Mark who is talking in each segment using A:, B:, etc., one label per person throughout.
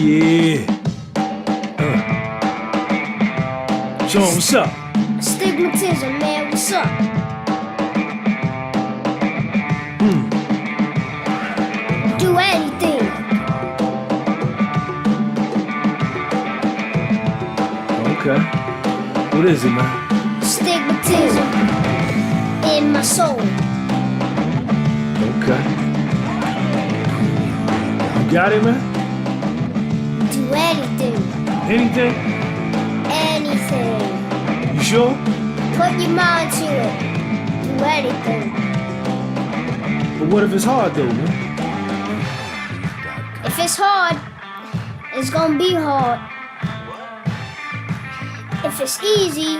A: Yeah. Sean, what's up?
B: Stigmatism, man, what's up? Do anything.
A: Okay. What is it, man?
B: Stigmatism in my soul.
A: Okay. You got it, man?
B: Do anything.
A: Anything?
B: Anything.
A: You sure?
B: Put your mind to it. Do anything.
A: But what if it's hard, though, man?
B: If it's hard, it's gonna be hard. If it's easy,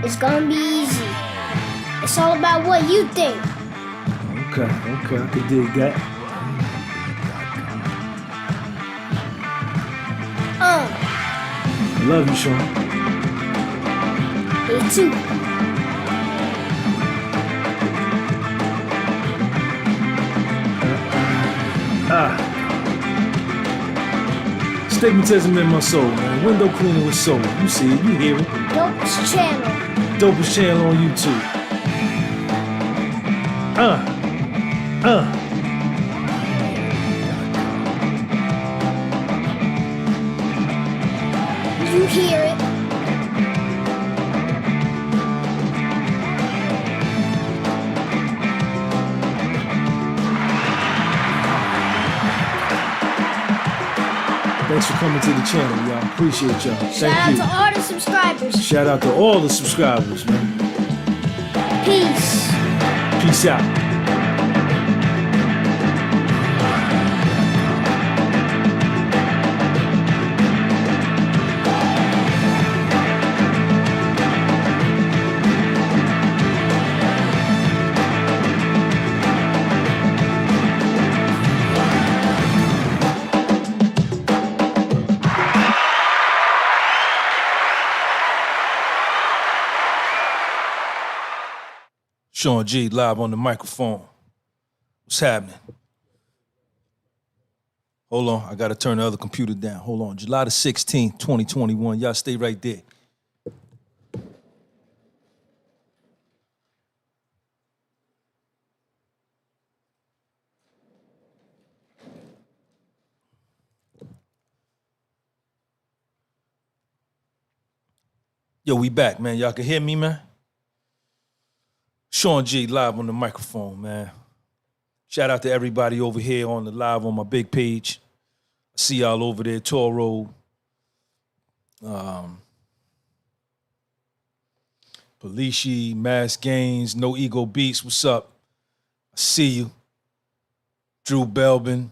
B: it's gonna be easy. It's all about what you think.
A: Okay, I can dig that. I love you, Sean.
B: Me too.
A: Stigmatism in my soul, man. Window cleaner with soul. You see it, you hear it.
B: Dopest channel.
A: Dopest channel on YouTube.
B: You hear it.
A: Thanks for coming to the channel, y'all. Appreciate y'all. Thank you.
B: Shout out to all the subscribers.
A: Shout out to all the subscribers, man.
B: Peace.
A: Peace out. Sean G live on the microphone. What's happening? Hold on, I gotta turn the other computer down. Hold on, July the 16th, 2021. Y'all stay right there. Yo, we back, man. Y'all can hear me, man? Sean G live on the microphone, man. Shout out to everybody over here on the live on my big page. I see y'all over there, Toro. Polishi, Mass Gains, No Ego Beats, what's up? I see you. Drew Belbin.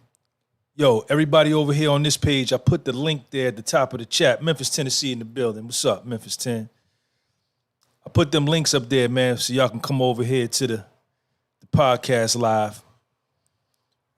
A: Yo, everybody over here on this page, I put the link there at the top of the chat. Memphis, Tennessee in the building. What's up, Memphis 10? I put them links up there, man, so y'all can come over here to the podcast live.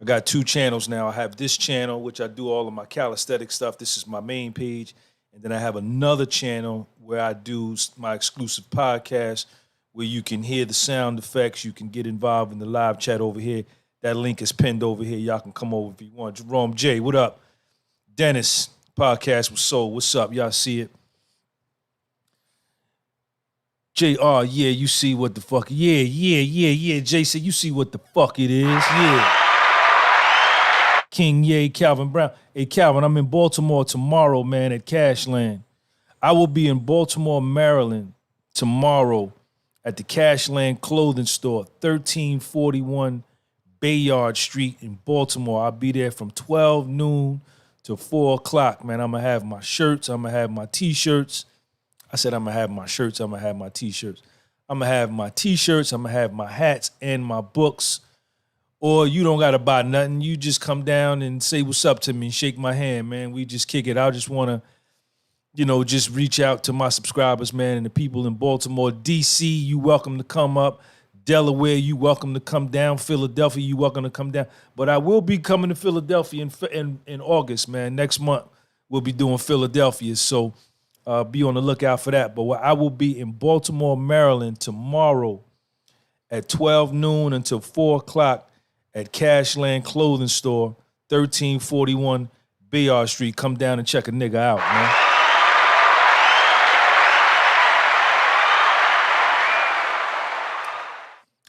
A: I got 2 channels now. I have this channel, which I do all of my calisthenic stuff. This is my main page. And then I have another channel where I do my exclusive podcast where you can hear the sound effects. You can get involved in the live chat over here. That link is pinned over here. Y'all can come over if you want. Jerome J, what up? Dennis, Podcast with Soul, what's up? Y'all see it? JR, yeah, you see what the fuck. Yeah. Jason, you see what the fuck it is. Yeah. King, yeah, Calvin Brown. Hey, Calvin, I'm in Baltimore tomorrow, man, at Cashland. I will be in Baltimore, Maryland tomorrow at the Cashland Clothing Store, 1341 Bayard Street in Baltimore. I'll be there from 12 noon to 4 o'clock, man. I'm going to have my shirts. I'm going to have my T-shirts. I said I'm going to have my shirts. I'm going to have my T-shirts. I'm going to have my T-shirts. I'm going to have my hats and my books. Or you don't got to buy nothing. You just come down and say what's up to me and shake my hand, man. We just kick it. I just want to, just reach out to my subscribers, man, and the people in Baltimore. D.C., you welcome to come up. Delaware, you welcome to come down. Philadelphia, you welcome to come down. But I will be coming to Philadelphia in August, man. Next month, we'll be doing Philadelphia. So be on the lookout for that. But I will be in Baltimore, Maryland tomorrow at 12 noon until 4 o'clock at Cashland Clothing Store, 1341 Bayard Street. Come down and check a nigga out, man.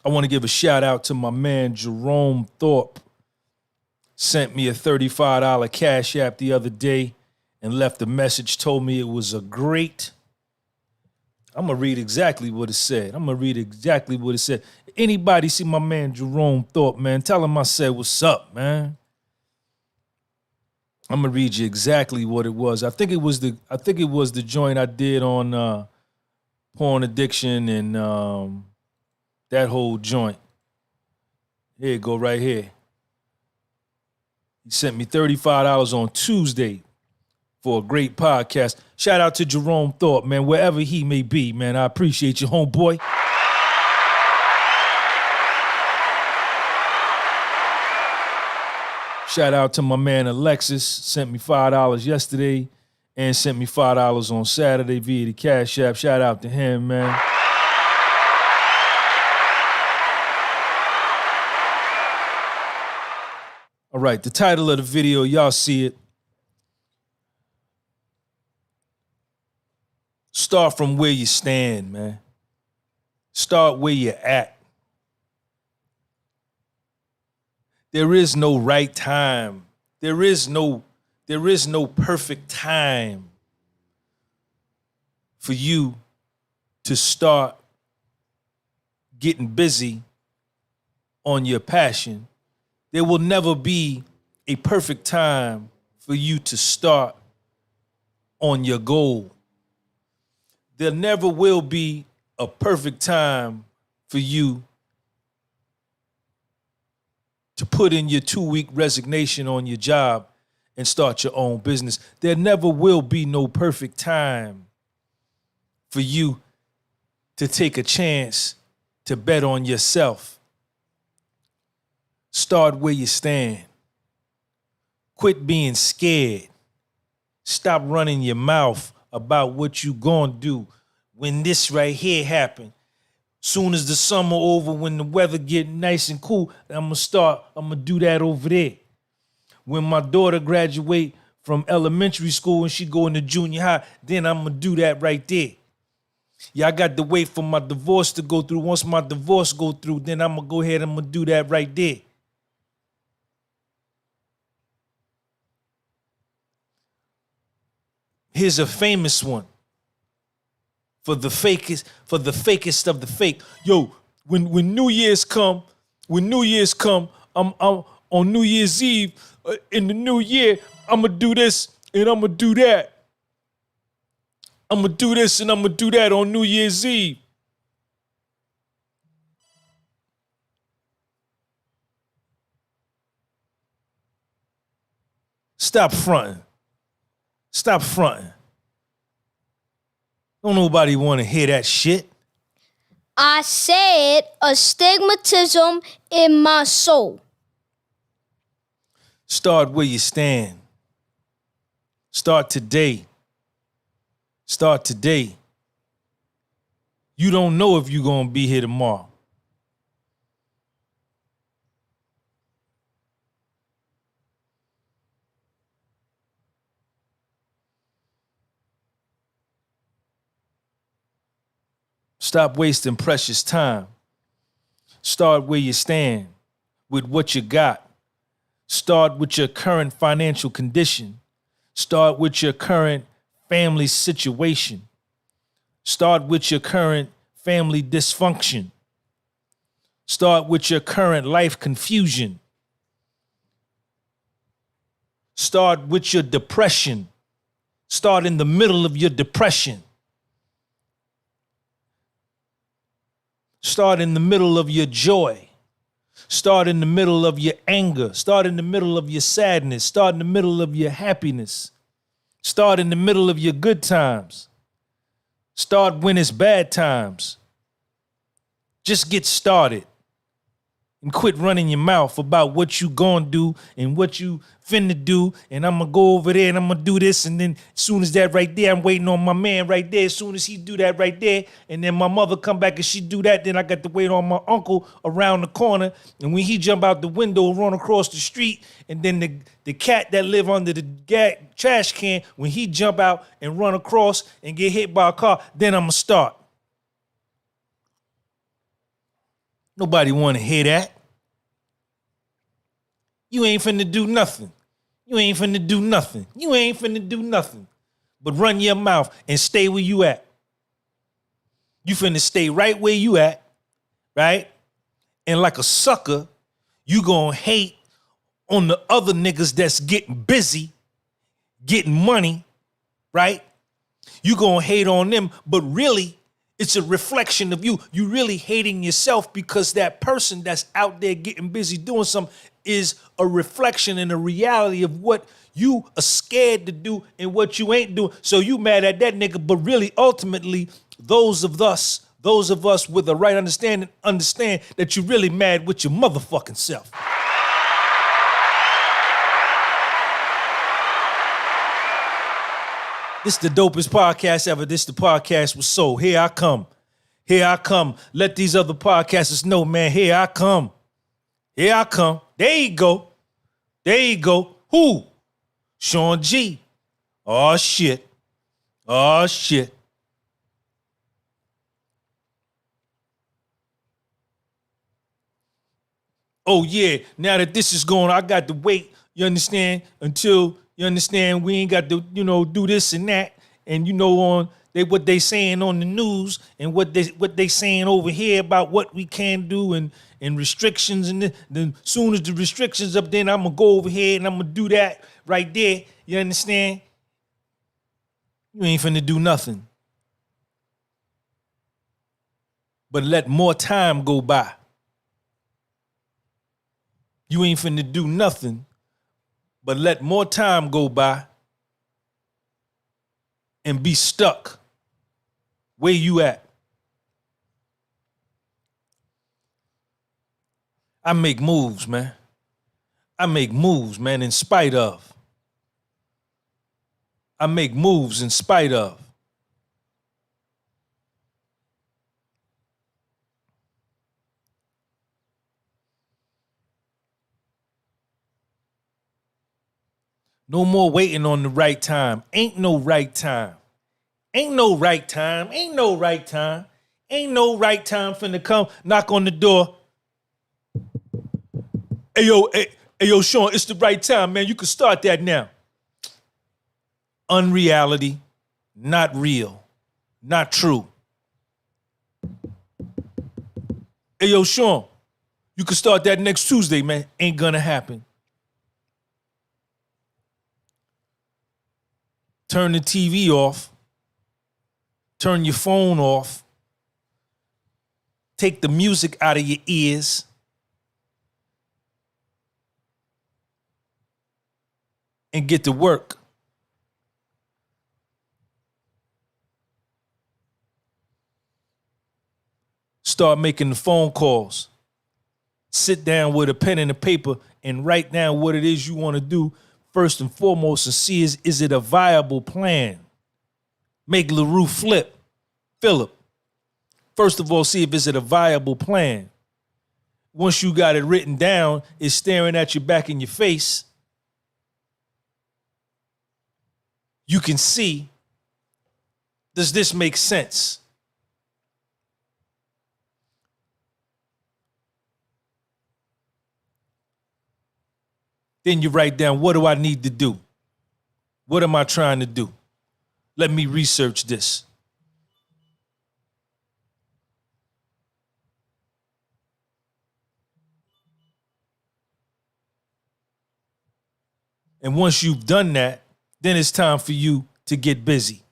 A: I want to give a shout out to my man Jerome Thorpe. Sent me a $35 Cash App the other day and left a message, told me it was a great. I'm going to read exactly what it said. Anybody see my man Jerome Thorpe, man, tell him I said what's up, man. I'm going to read you exactly what it was. I think it was the joint I did on porn addiction and that whole joint. Here it go right here. He sent me $35 on Tuesday for a great podcast. Shout out to Jerome Thorpe, man, wherever he may be, man. I appreciate you, homeboy. Shout out to my man Alexis, sent me $5 yesterday and sent me $5 on Saturday via the Cash App. Shout out to him, man. All right, the title of the video, y'all see it. Start from where you stand, man. Start where you're at. There is no right time. There is no perfect time for you to start getting busy on your passion. There will never be a perfect time for you to start on your goal. There never will be a perfect time for you to put in your 2-week resignation on your job and start your own business. There never will be no perfect time for you to take a chance to bet on yourself. Start where you stand. Quit being scared. Stop running your mouth about what you gonna do when this right here happen. Soon as the summer over, when the weather get nice and cool, I'm gonna do that over there. When my daughter graduate from elementary school and she go into junior high, then I'm gonna do that right there. Yeah, I got to wait for my divorce to go through. Once my divorce go through, then I'm gonna go ahead and I'm gonna do that right there. Here's a famous one. For the fakest of the fake. Yo, when New Year's come, I'm on New Year's Eve in the new year, I'ma do this and I'ma do that. I'ma do this and I'ma do that on New Year's Eve. Stop fronting. Stop fronting. Don't nobody want to hear that shit.
B: I said astigmatism in my soul.
A: Start where you stand. Start today. Start today. You don't know if you're going to be here tomorrow. Stop wasting precious time. Start where you stand with what you got. Start with your current financial condition. Start with your current family situation. Start with your current family dysfunction. Start with your current life confusion. Start with your depression. Start in the middle of your depression. Start in the middle of your joy. Start in the middle of your anger. Start in the middle of your sadness. Start in the middle of your happiness. Start in the middle of your good times. Start when it's bad times. Just get started. and quit running your mouth about what you gonna do and what you finna do. And I'm gonna go over there and I'm gonna do this. And then as soon as that right there, I'm waiting on my man right there. As soon as he do that right there, and then my mother come back and she do that, then I got to wait on my uncle around the corner. And when he jump out the window, run across the street, and then the cat that live under the trash can, when he jump out and run across and get hit by a car, then I'm gonna start. Nobody want to hear that. You ain't finna do nothing. You ain't finna do nothing. You ain't finna do nothing but run your mouth and stay where you at. You finna stay right where you at, right? And like a sucker, you gonna hate on the other niggas that's getting busy, getting money, right? You gonna hate on them, but really, it's a reflection of you. You really hating yourself because that person that's out there getting busy doing something is a reflection and a reality of what you are scared to do and what you ain't doing. So you mad at that nigga, but really, ultimately, those of us with the right understanding understand that you really mad with your motherfucking self. This is the dopest podcast ever. This is the podcast with soul. Here I come. Here I come. Let these other podcasters know, man, here I come. Here I come. There you go. There you go. Who? Sean G. Oh, shit. Oh, shit. Oh, yeah. Now that this is going, I got to wait, you understand, until... You understand? We ain't got to, do this and that. And on what they saying on the news and what they saying over here about what we can do and restrictions. And then soon as the restrictions up, then I'm gonna go over here and I'm gonna do that right there. You understand? You ain't finna do nothing. But let more time go by. You ain't finna do nothing. But let more time go by and be stuck where you at. I make moves, man. I make moves, man, in spite of. I make moves in spite of. No more waiting on the right time. Ain't no right time. Ain't no right time. Ain't no right time. Ain't no right time finna come knock on the door. Hey, yo, Sean, it's the right time, man. You can start that now. Unreality, not real, not true. Hey, yo, Sean, you can start that next Tuesday, man. Ain't gonna happen. Turn the TV off. Turn your phone off. Take the music out of your ears. And get to work. Start making the phone calls. Sit down with a pen and a paper and write down what it is you want to do first and foremost and see is it a viable plan? Make LaRue flip. Philip. First of all, see if it's a viable plan. Once you got it written down, it's staring at you back in your face. You can see, does this make sense? Then you write down, what do I need to do? What am I trying to do? Let me research this. And once you've done that, then it's time for you to get busy.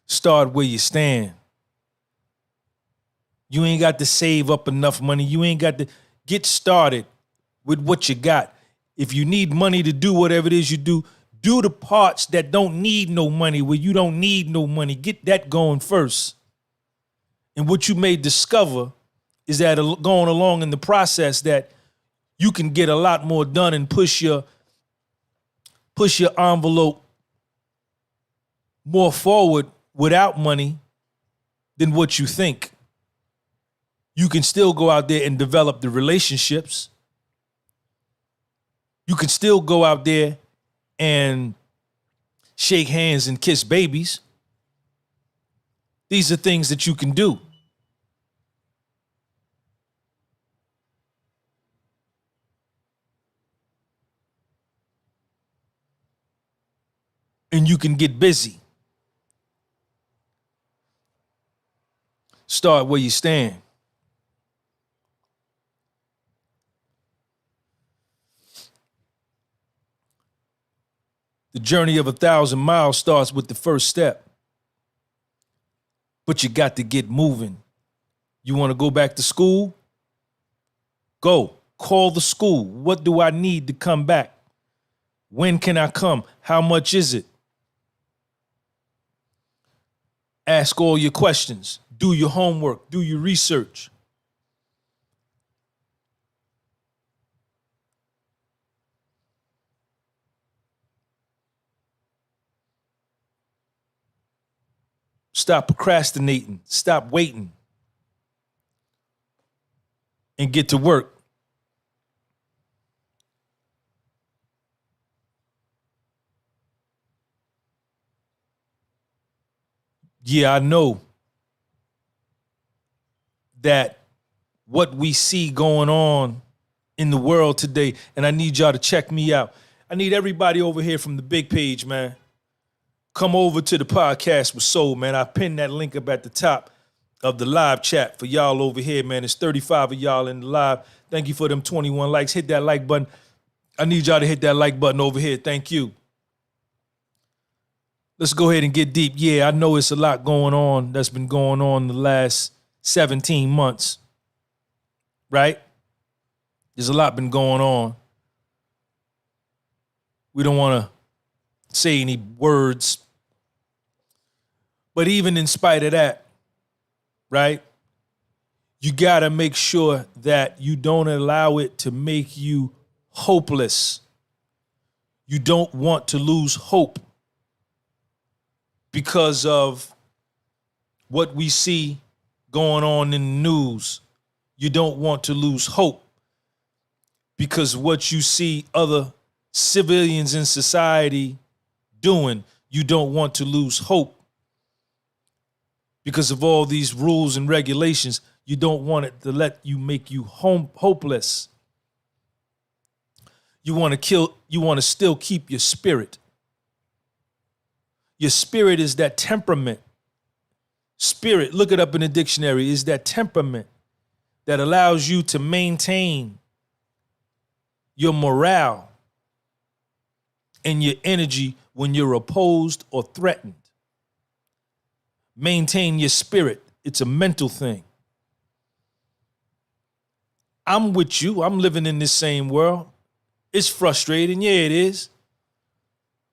A: Start where you stand. You ain't got to save up enough money. You ain't got to get started with what you got. If you need money to do whatever it is you do the parts that don't need no money, where you don't need no money. Get that going first. And what you may discover is that going along in the process that you can get a lot more done and push your envelope more forward without money than what you think. You can still go out there and develop the relationships. You can still go out there and shake hands and kiss babies. These are things that you can do. And you can get busy. Start where you stand. The journey of 1,000 miles starts with the first step. But you got to get moving. You want to go back to school? Go. Call the school. What do I need to come back? When can I come? How much is it? Ask all your questions. Do your homework. Do your research. Stop procrastinating. Stop waiting. And get to work. Yeah, I know that what we see going on in the world today, and I need y'all to check me out. I need everybody over here from the big page, man. Come over to the podcast with Soul, man. I pinned that link up at the top of the live chat for y'all over here, man. It's 35 of y'all in the live. Thank you for them 21 likes. Hit that like button. I need y'all to hit that like button over here. Thank you. Let's go ahead and get deep. Yeah, I know it's a lot going on that's been going on the last 17 months, right? There's a lot been going on. We don't want to say any words. But even in spite of that, right, you got to make sure that you don't allow it to make you hopeless. You don't want to lose hope because of what we see going on in the news. You don't want to lose hope because what you see other civilians in society doing, you don't want to lose hope because of all these rules and regulations. You don't want it to make you hopeless. You want to still keep your spirit. Your spirit is that temperament. Spirit, look it up in the dictionary, is that temperament that allows you to maintain your morale and your energy when you're opposed or threatened. Maintain your spirit. It's a mental thing. I'm with you. I'm living in this same world. It's frustrating. Yeah, it is.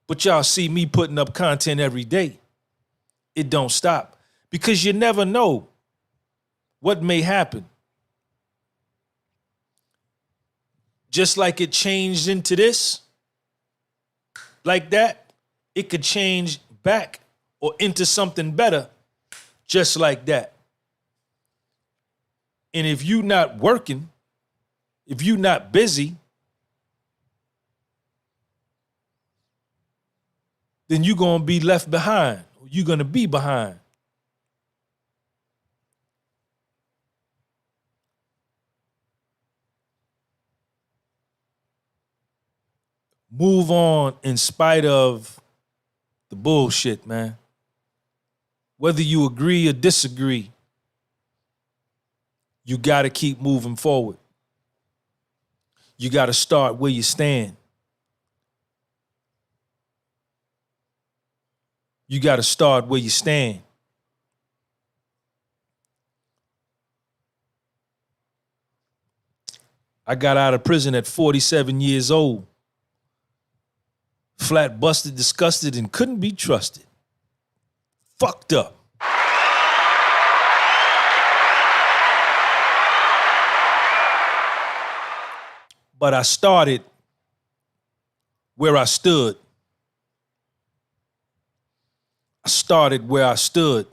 A: But y'all see me putting up content every day. It don't stop because you never know what may happen. Just like it changed into this, like that, it could change back or into something better, just like that. And if you're not working, if you're not busy, then you're going to be left behind. You're going to be behind. Move on in spite of the bullshit, man. Whether you agree or disagree, you got to keep moving forward. You got to start where you stand. You got to start where you stand. I got out of prison at 47 years old. Flat busted, disgusted, and couldn't be trusted. Fucked up. But I started where I stood. I started where I stood.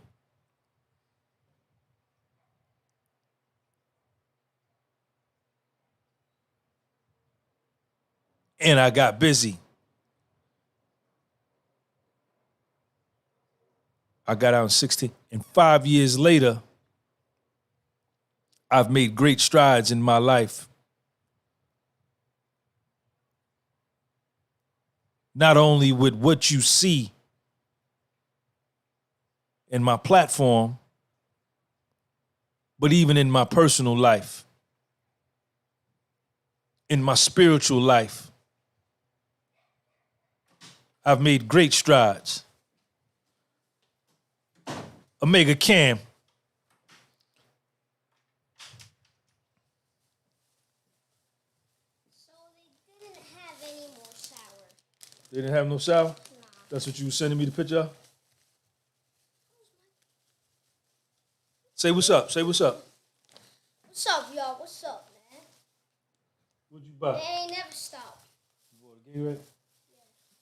A: And I got busy. I got out in 16. And 5 years later, I've made great strides in my life. Not only with what you see in my platform, but even in my personal life, in my spiritual life. I've made great strides. Omega Cam.
B: So they didn't have any more sour.
A: They didn't have no sour?
B: Nah.
A: That's what you were sending me the picture of? Say what's up. Say what's up.
B: What's up, y'all? What's up, man?
A: What'd you buy?
B: They ain't never stopped.
A: You bought a Gatorade?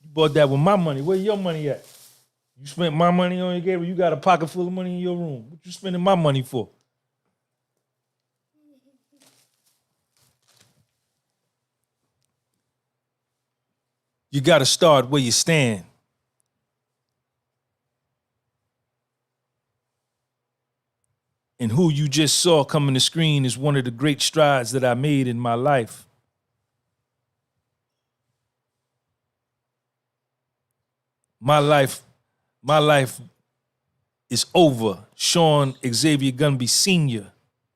A: You bought that with my money. Where your money at? You spent my money on your Gatorade. You got a pocket full of money in your room. What you spending my money for? You got to start where you stand. And who you just saw coming to screen is one of the great strides that I made in my life. My life is over. Sean Xavier Gunby Sr.,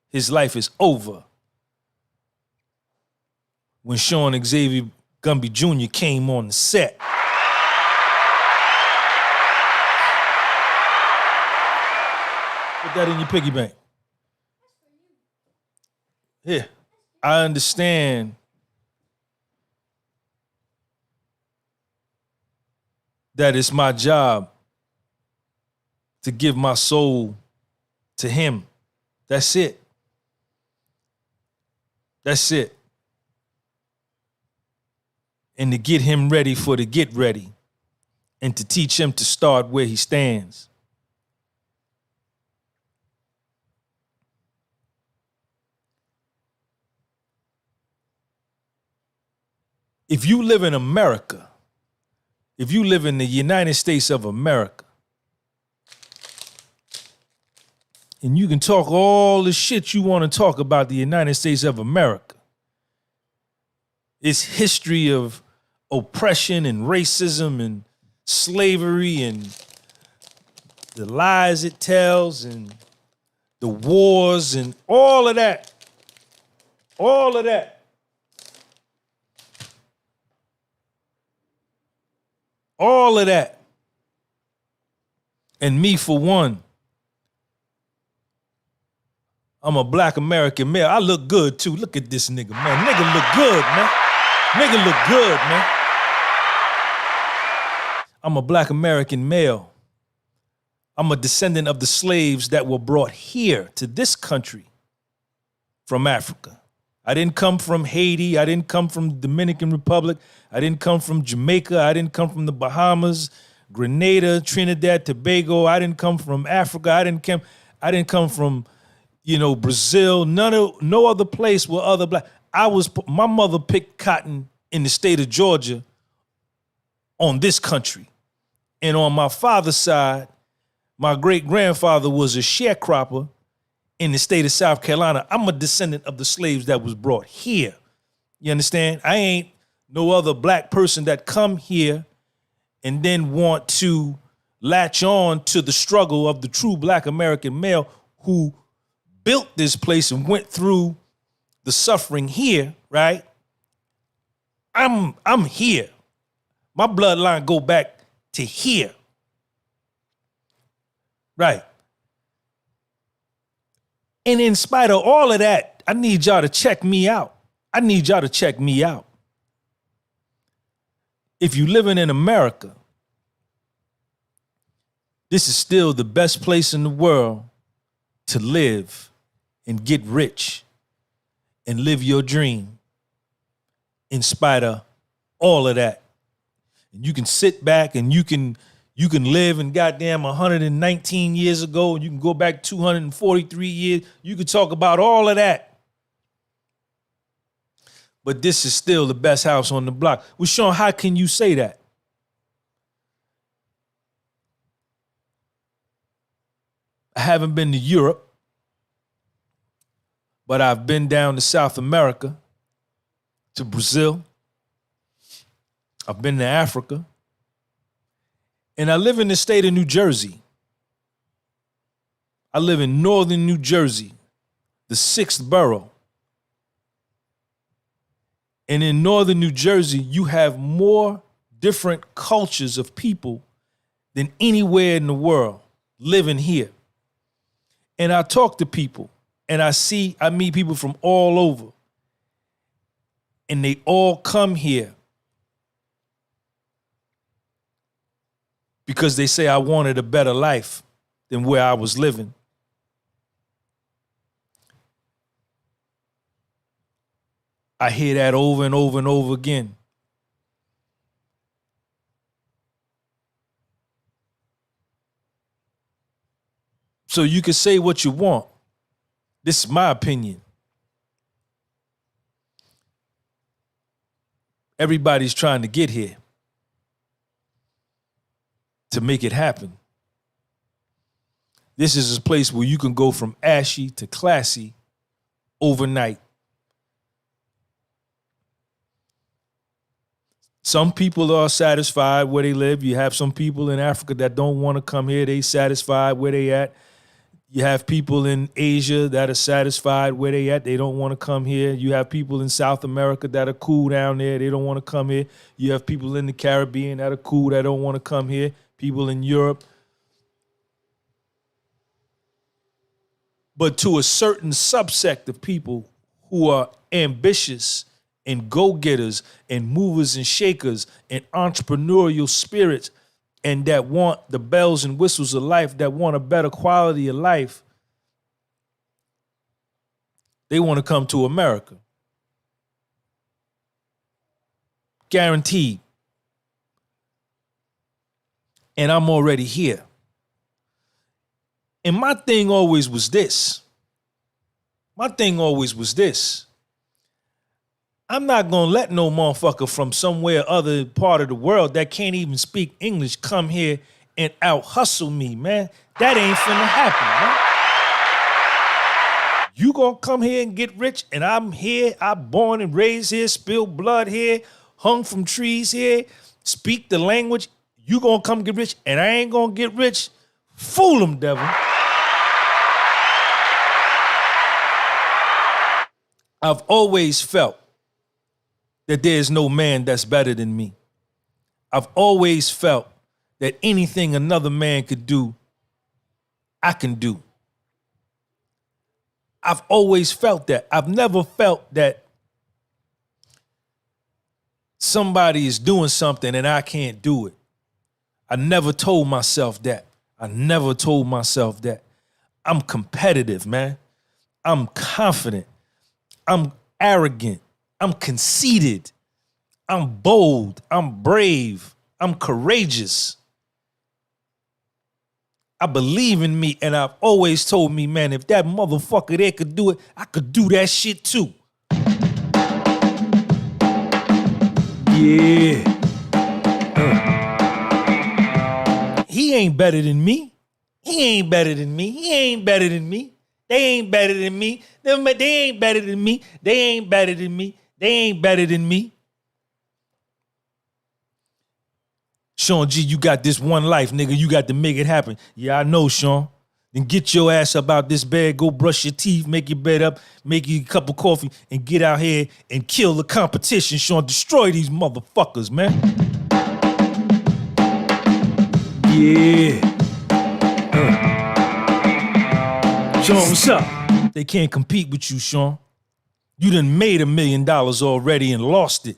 A: his life is over. When Sean Xavier Gunby Jr. came on the set. Put that in your piggy bank. Here, I understand that it's my job to give my soul to him. That's it. That's it. And to get him ready for the get ready, and to teach him to start where he stands. If you live in America, if you live in the United States of America, and you can talk all the shit you want to talk about the United States of America, its history of oppression and racism and slavery and the lies it tells and the wars and all of that. All of that. All of that. And me for one, I'm a black American male. I look good too. Look at this nigga, man. Nigga look good, man. Nigga look good, man. I'm a black American male. I'm a descendant of the slaves that were brought here to this country from Africa. I didn't come from Haiti. I didn't come from the Dominican Republic. I didn't come from Jamaica. I didn't come from the Bahamas, Grenada, Trinidad, Tobago. I didn't come from Africa. I didn't come from, Brazil. No other place where other black. My mother picked cotton in the state of Georgia on this country. And on my father's side, my great-grandfather was a sharecropper in the state of South Carolina. I'm a descendant of the slaves that was brought here. You understand? I ain't no other black person that come here and then want to latch on to the struggle of the true black American male who built this place and went through the suffering here, right? I'm here. My bloodline go back to here. Right. And in spite of all of that, I need y'all to check me out. I need y'all to check me out. If you living in America, this is still the best place in the world to live and get rich and live your dream. in spite of all of that. And you can sit back and you can live in goddamn 119 years ago, and you can go back 243 years. You can talk about all of that. But this is still the best house on the block. Well, Sean, how can you say that? I haven't been to Europe, but I've been down to South America, to Brazil. I've been to Africa. And I live in the state of New Jersey. I live in northern New Jersey, the 6th borough. And in northern New Jersey, you have more different cultures of people than anywhere in the world living here. And I talk to people, and I meet people from all over. And they all come here because they say I wanted a better life than where I was living. I hear that over and over and over again. So you can say what you want. This is my opinion. Everybody's trying to get here to make it happen. This is a place where you can go from ashy to classy overnight. Some people are satisfied where they live. You have some people in Africa that don't want to come here. They satisfied where they at. You have people in Asia that are satisfied where they at. They don't want to come here. You have people in South America that are cool down there. They don't want to come here. You have people in the Caribbean that are cool that don't want to come here. People in Europe. But to a certain subsect of people who are ambitious and go-getters and movers and shakers and entrepreneurial spirits, and that want the bells and whistles of life, that want a better quality of life, they want to come to America. Guaranteed. And I'm already here. And my thing always was this. I'm not going to let no motherfucker from somewhere other part of the world that can't even speak English come here and out-hustle me, man. That ain't finna happen, man. You gonna come here and get rich, and I'm here, I'm born and raised here, spilled blood here, hung from trees here, speak the language. You gonna come get rich, and I ain't gonna get rich? Fool them, devil. I've always felt that there's no man that's better than me. I've always felt that anything another man could do, I can do. I've always felt that. I've never felt that somebody is doing something and I can't do it. I never told myself that. I'm competitive, man. I'm confident. I'm arrogant. I'm conceited. I'm bold. I'm brave. I'm courageous. I believe in me, and I've always told me, man, if that motherfucker there could do it, I could do that shit too. Yeah. He ain't better than me. They ain't better than me. They ain't better than me. Sean G, you got this one life, nigga. You got to make it happen. Yeah, I know, Sean. Then get your ass up out this bed, go brush your teeth, make your bed up, make you a cup of coffee, and get out here and kill the competition, Sean. Destroy these motherfuckers, man. Yeah. Sean, what's up? They can't compete with you, Sean. You done made $1 million already and lost it.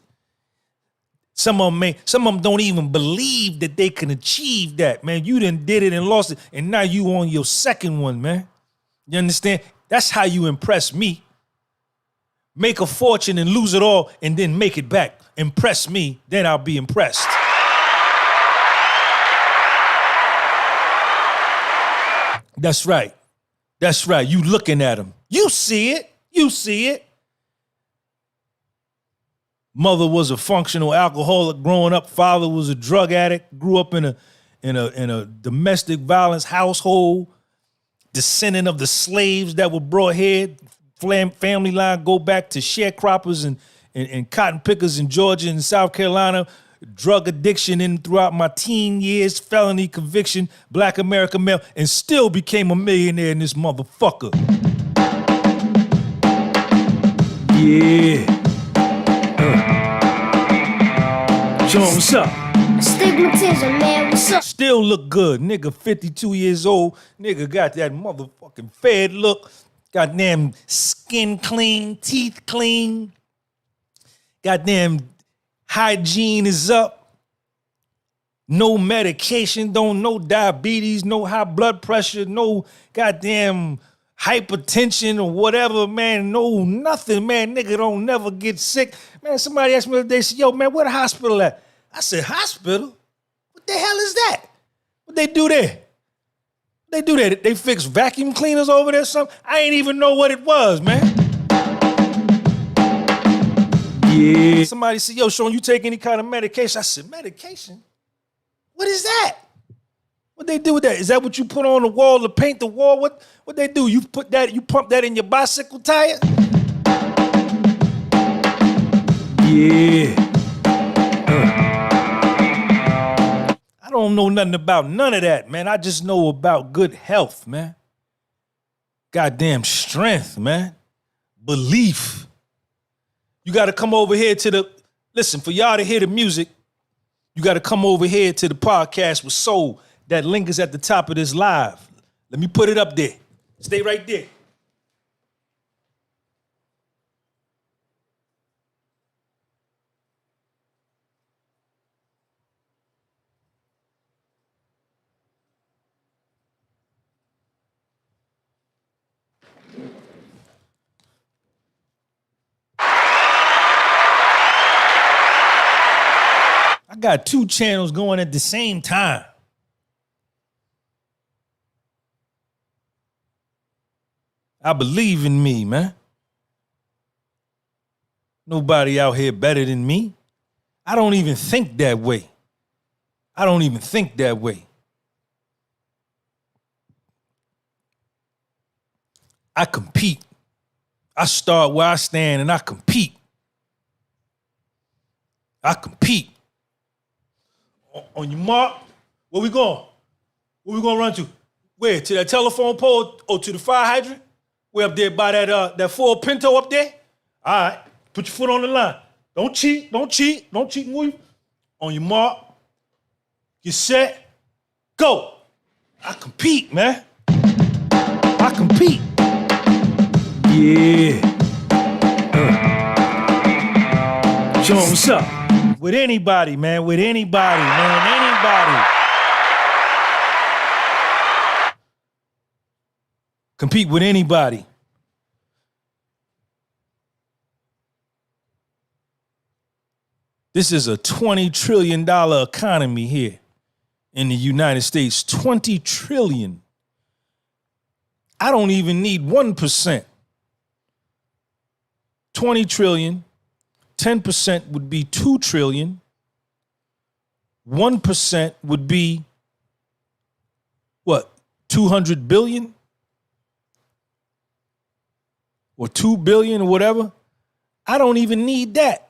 A: Some of them don't even believe that they can achieve that, man. You done did it and lost it, and now you on your second one, man. You understand? That's how you impress me. make a fortune and lose it all and then make it back. Impress me, then I'll be impressed. That's right. That's right. You looking at him. You see it. You see it. Mother was a functional alcoholic growing up. Father was a drug addict. Grew up in a domestic violence household. Descendant of the slaves that were brought here. Family line go back to sharecroppers and cotton pickers in Georgia and South Carolina. Drug addiction in throughout my teen years, felony conviction, black American male, and still became a millionaire in this motherfucker. Yeah. Show 'em what's up.
B: Stigmatism, man, what's up?
A: Still look good. Nigga 52 years old. Nigga got that motherfucking fed look. Goddamn skin clean, teeth clean. Goddamn hygiene is up. No medication, no diabetes, no high blood pressure, no goddamn hypertension or whatever, man. No nothing, man. Nigga don't never get sick. Man, somebody asked me the other day, said, yo, man, where the hospital at? I said, hospital? What the hell is that? What they do there? They do that. They fix vacuum cleaners over there or something? I ain't even know what it was, man. Yeah. Somebody said, yo, Sean, you take any kind of medication? I said, medication? What is that? What they do with that? Is that what you put on the wall to paint the wall? What they do? You put that, you pump that in your bicycle tire? Yeah. I don't know nothing about none of that, man. I just know about good health, man. Goddamn strength, man. Belief. You got to come over here to the, listen, for y'all to hear the music, you got to come over here to the podcast with Soul. That link is at the top of this live. Let me put it up there. Stay right there. I got 2 channels going at the same time. I believe in me, man. Nobody out here better than me. I don't even think that way. I don't even think that way. I compete. I start where I stand and I compete. I compete. On your mark, where we going? Where we gonna run to? Where? To that telephone pole or to the fire hydrant? Way up there by that Ford Pinto up there? All right, put your foot on the line. Don't cheat, don't cheat, don't cheat, move. On your mark, get set, go. I compete, man. I compete. Yeah. Show 'em what's up. With anybody, man, with anybody, man, anybody. Compete with anybody. This is a $20 trillion economy here in the United States. 20 trillion. I don't even need 1%. 20 trillion. 10% would be 2 trillion. 1% would be what? 200 billion? Or 2 billion or whatever? I don't even need that.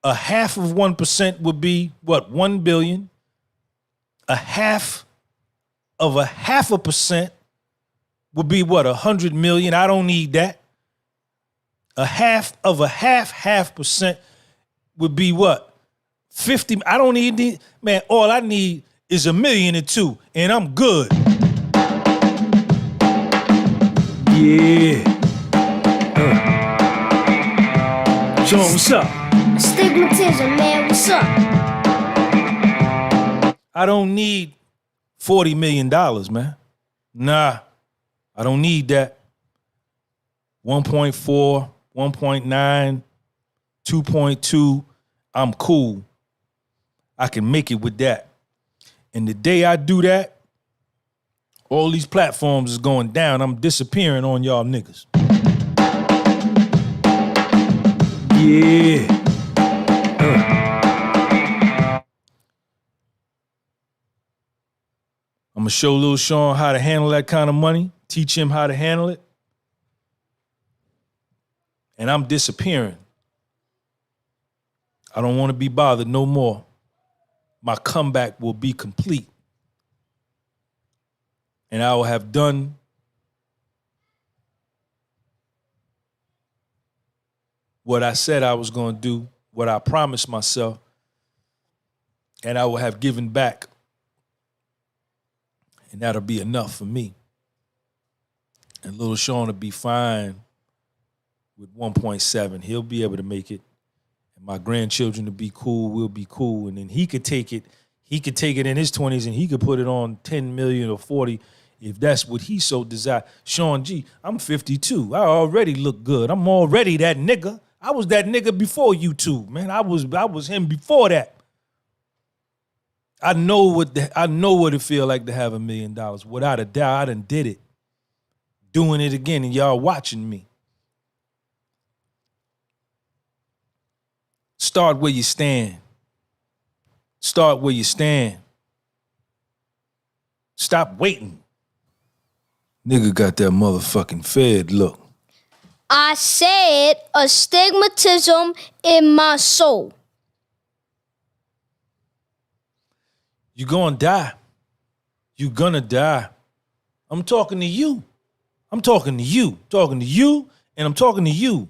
A: A half of 1% would be what? 1 billion. A half of a half a percent would be what? 100 million. I don't need that. A half of a half percent would be what? 50. I don't need the, man, all I need is 1 million or 2, and I'm good. Yeah. Show 'em what's up.
B: Stigmatism, man, what's up?
A: I don't need $40 million, man. Nah, I don't need that. 1.4, 1.9, 2.2, I'm cool. I can make it with that. And the day I do that, all these platforms is going down. I'm disappearing on y'all niggas. Yeah. I'm gonna show Lil Sean how to handle that kind of money, teach him how to handle it. And I'm disappearing. I don't want to be bothered no more. My comeback will be complete. And I will have done what I said I was going to do, what I promised myself, and I will have given back. And that'll be enough for me. And Lil Sean will be fine with 1.7. He'll be able to make it. And my grandchildren will be cool. We'll be cool. And then he could take it. He could take it in his 20s and he could put it on 10 million or 40 if that's what he so desire. Sean G, I'm 52. I already look good. I'm already that nigga. I was that nigga before you two, man. I was him before that. I know what it feel like to have $1 million. Without a doubt, I done did it. Doing it again, and y'all watching me. Start where you stand. Start where you stand. Stop waiting. Nigga got that motherfucking fed look.
B: I said astigmatism in my soul.
A: You gonna die. You gonna die. I'm talking to you. I'm talking to you. Talking to you, and I'm talking to you.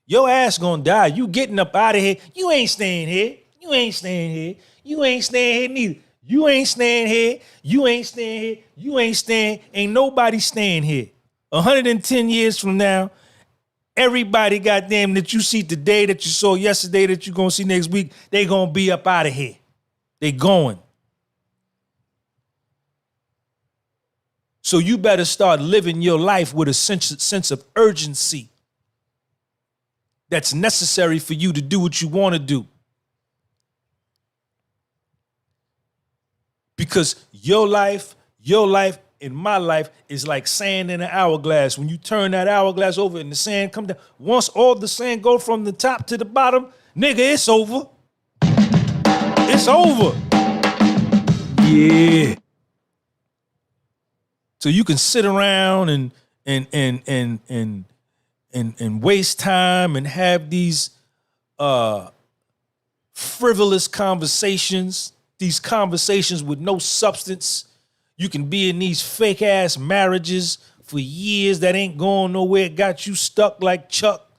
A: Your ass gonna die. You getting up out of here. You ain't staying here. You ain't staying here. You ain't staying here neither. You ain't staying here. You ain't staying here. You ain't staying. Ain't nobody staying here. 110 years from now, everybody goddamn that you see today, that you saw yesterday, that you gonna see next week, they gonna be up out of here. They going. So you better start living your life with a sense of urgency that's necessary for you to do what you want to do. Because your life and my life is like sand in an hourglass. When you turn that hourglass over and the sand come down, once all the sand go from the top to the bottom, nigga, it's over. It's over. Yeah. So you can sit around and waste time and have these frivolous conversations, these conversations with no substance. You can be in these fake ass marriages for years that ain't going nowhere, got you stuck like Chuck.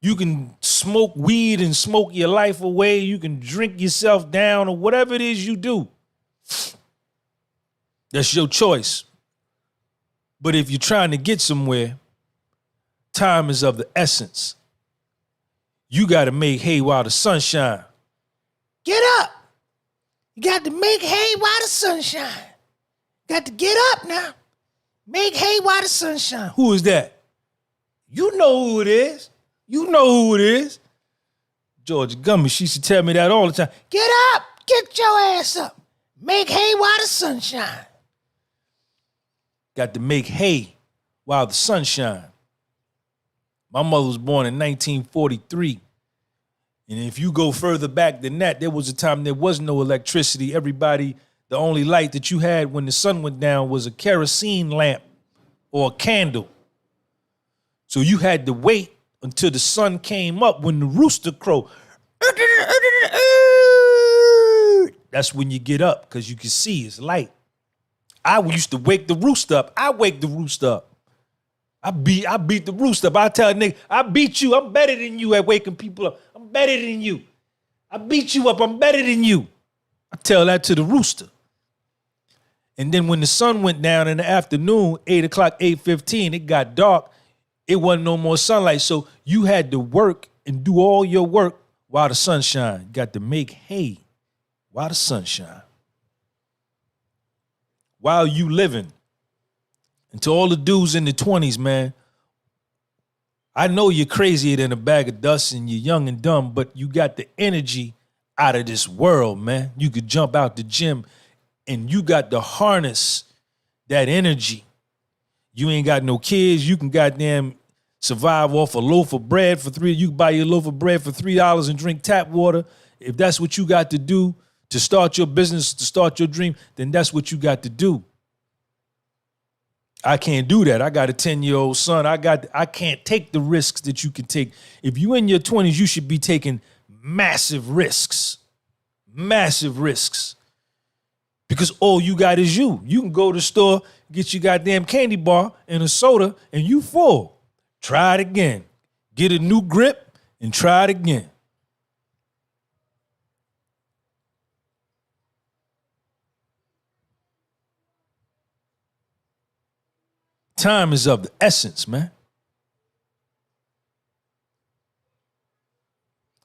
A: You can smoke weed and smoke your life away. You can drink yourself down or whatever it is you do. That's your choice. But if you're trying to get somewhere, time is of the essence. You got to make hay while the sun shines. Get up. You got to make hay while the sun shines. Got to get up now. Make hay while the sun shines. Who is that? You know who it is. You know who it is. Georgia Gunby, she used to tell me that all the time. Get up. Get your ass up. Make hay while the sun shines. Got to make hay while the sun shines. My mother was born in 1943. And if you go further back than that, there was a time there was no electricity. Everybody, the only light that you had when the sun went down was a kerosene lamp or a candle. So you had to wait until the sun came up when the rooster crowed. That's when you get up because you can see it's light. I used to wake the rooster up. I wake the rooster up. I beat the rooster up. I tell a nigga, I beat you. I'm better than you at waking people up. I'm better than you. I beat you up. I'm better than you. I tell that to the rooster. And then when the sun went down in the afternoon, 8 o'clock, 8:15, it got dark. It wasn't no more sunlight. So you had to work and do all your work while the sun shine. You got to make hay while the sun shine. While you living. And to all the dudes in the 20s, man, I know you're crazier than a bag of dust and you're young and dumb, but you got the energy out of this world, man. You could jump out the gym and you got to harness that energy. You ain't got no kids. You can goddamn survive off a loaf of bread for $3. You can buy your loaf of bread for $3 and drink tap water. If that's what you got to do to start your business, to start your dream, then that's what you got to do. I can't do that. I got a 10-year-old son. I can't take the risks that you can take. If you in your 20s, you should be taking massive risks. Massive risks. Because all you got is you. You can go to the store, get your goddamn candy bar and a soda, and you full. Try it again. Get a new grip and try it again. Time is of the essence, man.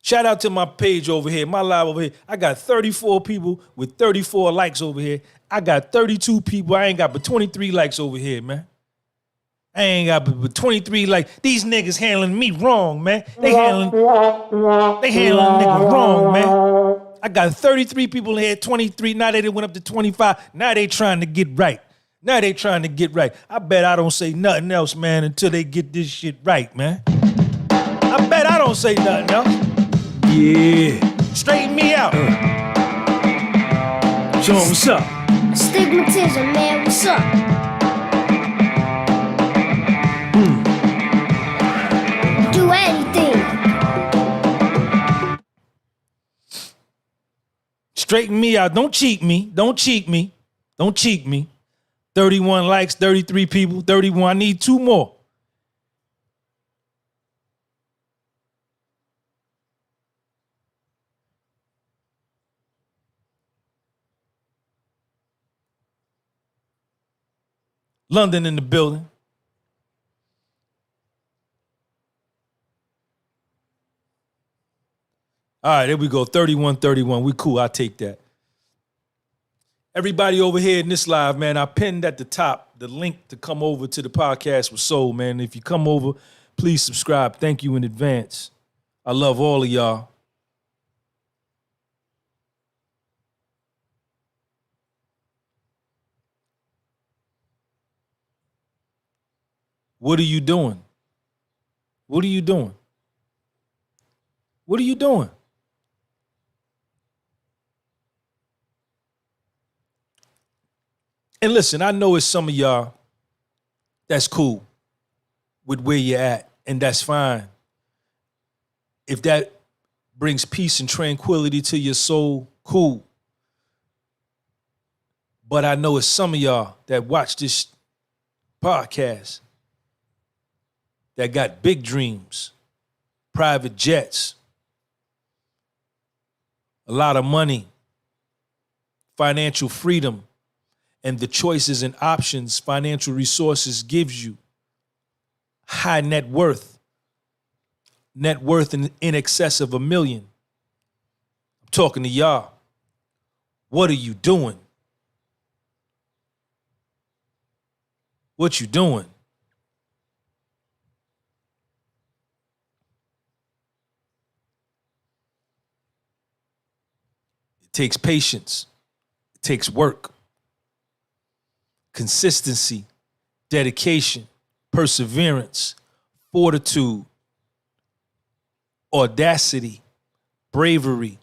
A: Shout out to my page over here, my live over here. I got 34 people with 34 likes over here. I got 32 people. I ain't got but 23 likes over here, man. I ain't got but 23 likes. These niggas handling me wrong, man. They handling niggas wrong, man. I got 33 people here, 23. Now they went up to 25. Now they trying to get right. Now they trying to get right. I bet I don't say nothing else, man, until they get this shit right, man. I bet I don't say nothing else. Yeah. Straighten me out. Show 'em what's up.
B: Stigmatism, man, what's up? Do anything.
A: Straighten me out. Don't cheat me. Don't cheat me. Don't cheat me. 31 likes, 33 people, 31. I need 2 more. London in the building. All right, there we go. 31. We cool. I'll take that. Everybody over here in this live, man, I pinned at the top the link to come over to the podcast with Soul, man. If you come over, please subscribe. Thank you in advance. I love all of y'all. What are you doing? What are you doing? What are you doing? And listen, I know it's some of y'all that's cool with where you're at, and that's fine. If that brings peace and tranquility to your soul, cool. But I know it's some of y'all that watch this podcast that got big dreams, private jets, a lot of money, financial freedom, and the choices and options financial resources gives you. High net worth in excess of $1 million. I'm talking to y'all. What are you doing? What you doing? It takes patience. It takes work. Consistency, dedication, perseverance, fortitude, audacity, bravery,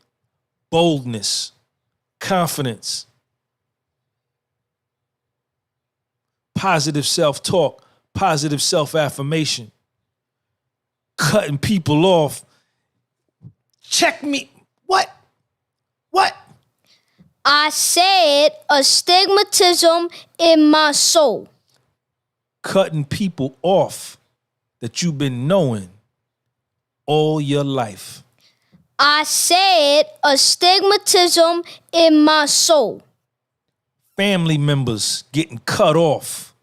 A: boldness, confidence, positive self-talk, positive self-affirmation, cutting people off. Check me. What?
B: I said astigmatism in my soul.
A: Cutting people off that you've been knowing all your life.
B: I said astigmatism in my soul.
A: Family members getting cut off.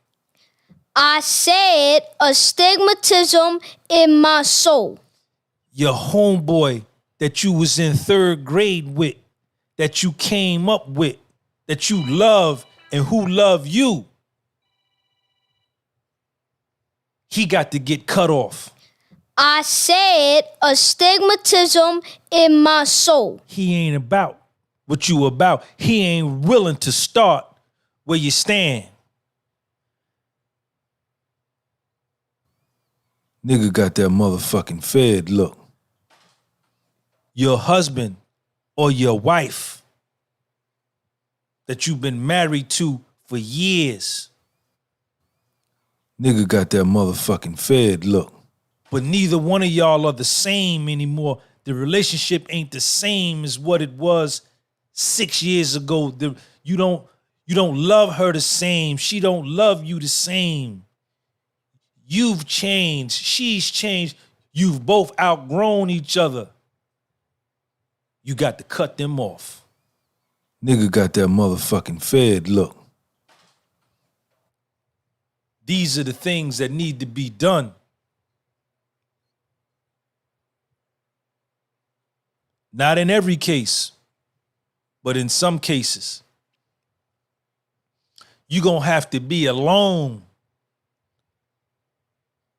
B: I said astigmatism in my soul.
A: Your homeboy that you was in 3rd grade with, that you came up with, that you love and who love you, he got to get cut off.
B: I said astigmatism in my soul.
A: He ain't about what you about. He ain't willing to start where you stand. Nigga got that motherfucking fed look. Your husband or your wife that you've been married to for years. Nigga got that motherfucking fed look. But neither one of y'all are the same anymore. The relationship ain't the same as what it was 6 years ago. You don't love her the same. She don't love you the same. You've changed. She's changed. You've both outgrown each other. You got to cut them off. Nigga got that motherfucking fed look. These are the things that need to be done. Not in every case, but in some cases. You're going to have to be alone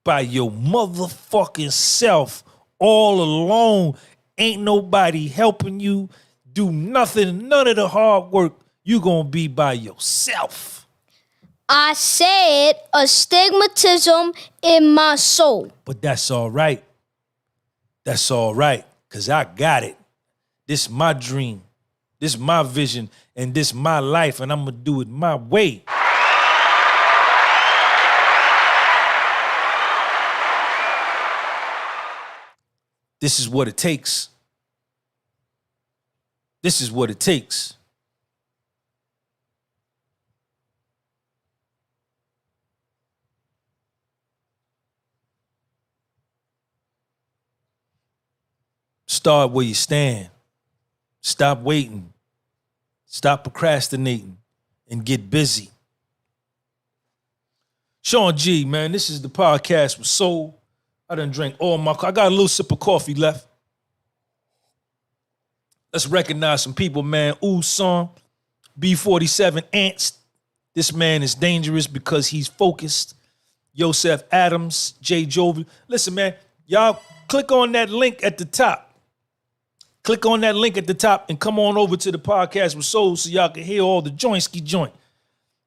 A: by your motherfucking self, all alone. Ain't nobody helping you do nothing, none of the hard work. You're going to be by yourself.
B: I said astigmatism in my soul.
A: But that's all right. That's all right, because I got it. This is my dream. This is my vision. And this is my life, and I'm going to do it my way. This is what it takes. This is what it takes. Start where you stand. Stop waiting. Stop procrastinating and get busy. Sean G, man, this is the podcast with soul. I done drank all my, I got a little sip of coffee left. Let's recognize some people, man. Song, B47 Ants. This man is dangerous because he's focused. Yosef Adams, J. Jovi. Listen, man, y'all click on that link at the top. Click on that link at the top and come on over to the podcast with soul so y'all can hear all the jointski joint.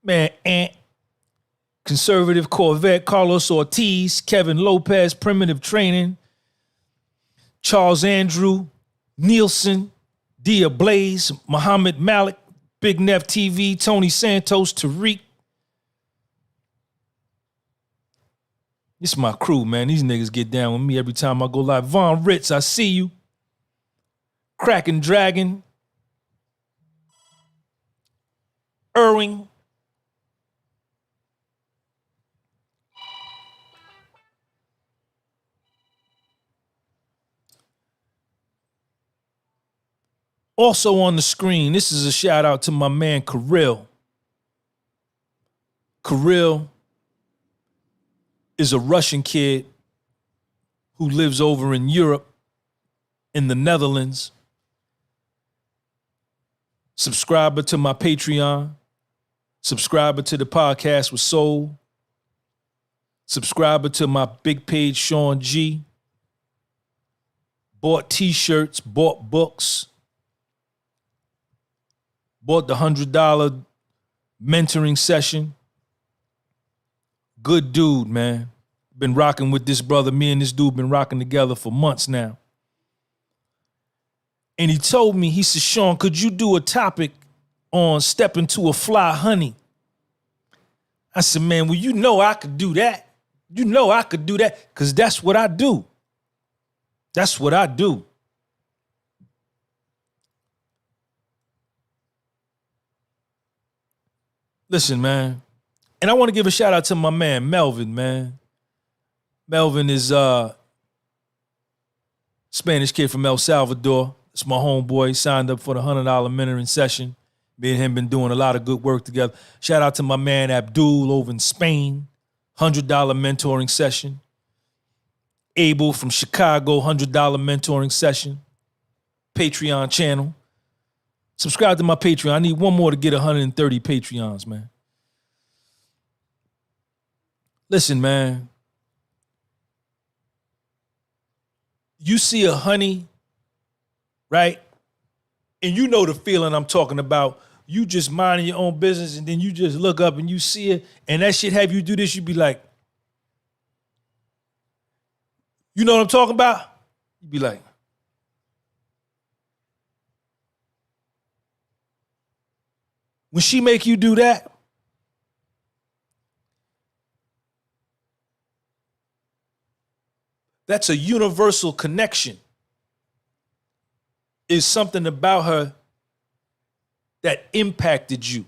A: Man, Ant, Conservative Corvette, Carlos Ortiz, Kevin Lopez, Primitive Training, Charles Andrew, Nielsen, Dia Blaze, Muhammad Malik, Big Neff TV, Tony Santos, Tariq. This is my crew, man. These niggas get down with me every time I go live. Von Ritz, I see you. Kraken Dragon. Irving. Also on the screen, this is a shout out to my man Kirill. Kirill is a Russian kid who lives over in Europe, in the Netherlands. Subscriber to my Patreon. Subscriber to the podcast with Soul. Subscriber to my big page, Sean G. Bought t-shirts, bought books. Bought the $100 mentoring session. Good dude, man. Been rocking with this brother. Me and this dude been rocking together for months now. And he told me, he said, Sean, could you do a topic on stepping to a fly honey? I said, man, well, you know I could do that. You know I could do that because that's what I do. That's what I do. Listen, man, and I want to give a shout out to my man, Melvin, man. Melvin is a Spanish kid from El Salvador. It's my homeboy. He signed up for the $100 mentoring session. Me and him been doing a lot of good work together. Shout out to my man, Abdul, over in Spain. $100 mentoring session. Abel from Chicago, $100 mentoring session. Patreon channel. Subscribe to my Patreon. I need one more to get 130 Patreons, man. Listen, man. you see a honey, right? And you know the feeling I'm talking about. You just minding your own business and then you just look up and you see it and that shit have you do this, you be like, you know what I'm talking about? You be like, when she make you do that, that's a universal connection. Is something about her that impacted you.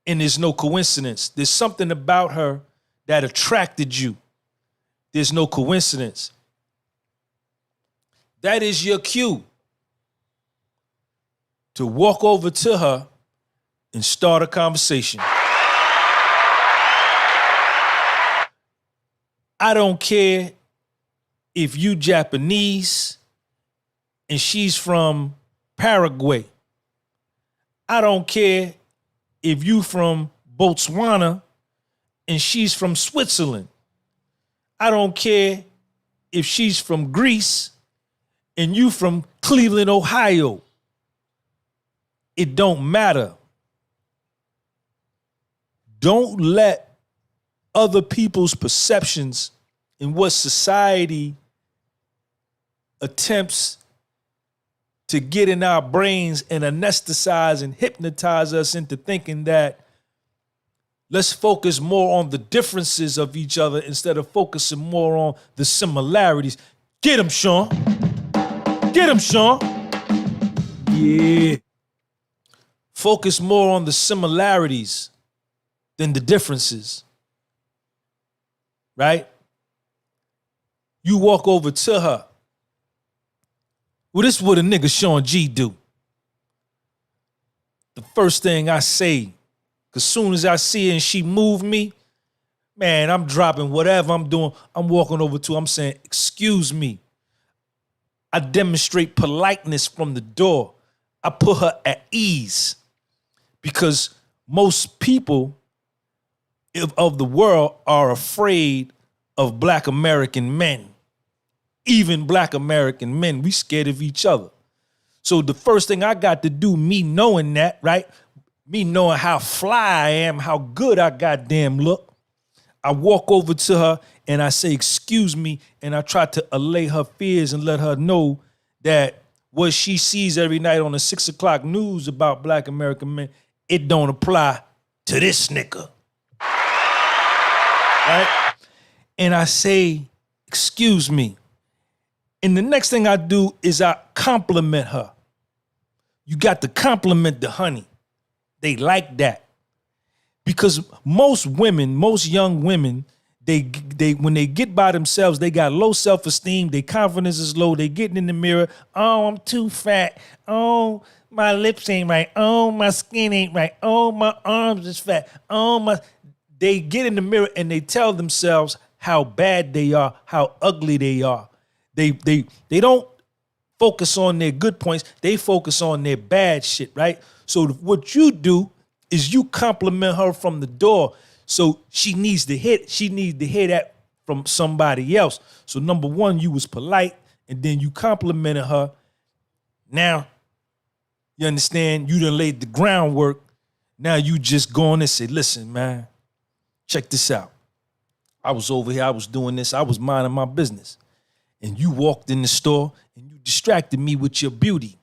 A: And there's no coincidence. There's something about her that attracted you. There's no coincidence. That is your cue to walk over to her and start a conversation. I don't care if you Japanese and she's from Paraguay. I don't care if you from Botswana and she's from Switzerland. I don't care if she's from Greece and you from Cleveland, Ohio. It don't matter. Don't let other people's perceptions and what society attempts to get in our brains and anesthetize and hypnotize us into thinking that let's focus more on the differences of each other instead of focusing more on the similarities. Get him, Sean. Get him, Sean. Yeah. Focus more on the similarities than the differences. Right? You walk over to her. Well, this is what a nigga Sean G do. The first thing I say, as soon as I see her and she move me, man, I'm dropping whatever I'm doing. I'm walking over to her, I'm saying, excuse me. I demonstrate politeness from the door. I put her at ease because most people of the world are afraid of Black American men. Even Black American men, we scared of each other. So the first thing I got to do, me knowing that, right? Me knowing how fly I am, how good I goddamn look, I walk over to her and I say, excuse me, and I try to allay her fears and let her know that what she sees every night on the 6 o'clock news about Black American men, it don't apply to this nigga. Right? And I say, excuse me. And the next thing I do is I compliment her. You got to compliment the honey. They like that. Because most women, most young women, they when they get by themselves, they got low self-esteem, their confidence is low, they getting in the mirror, oh, I'm too fat, oh, my lips ain't right, oh, my skin ain't right, oh, my arms is fat, oh, my... They get in the mirror and they tell themselves how bad they are, how ugly they are. They don't focus on their good points. They focus on their bad shit, right? So what you do is you compliment her from the door. So she needs to hear that from somebody else. So number one, you was polite and then you complimented her. Now, you understand, you done laid the groundwork. Now you just go on and say, listen, man, check this out. I was over here, I was doing this, I was minding my business. And you walked in the store and you distracted me with your beauty.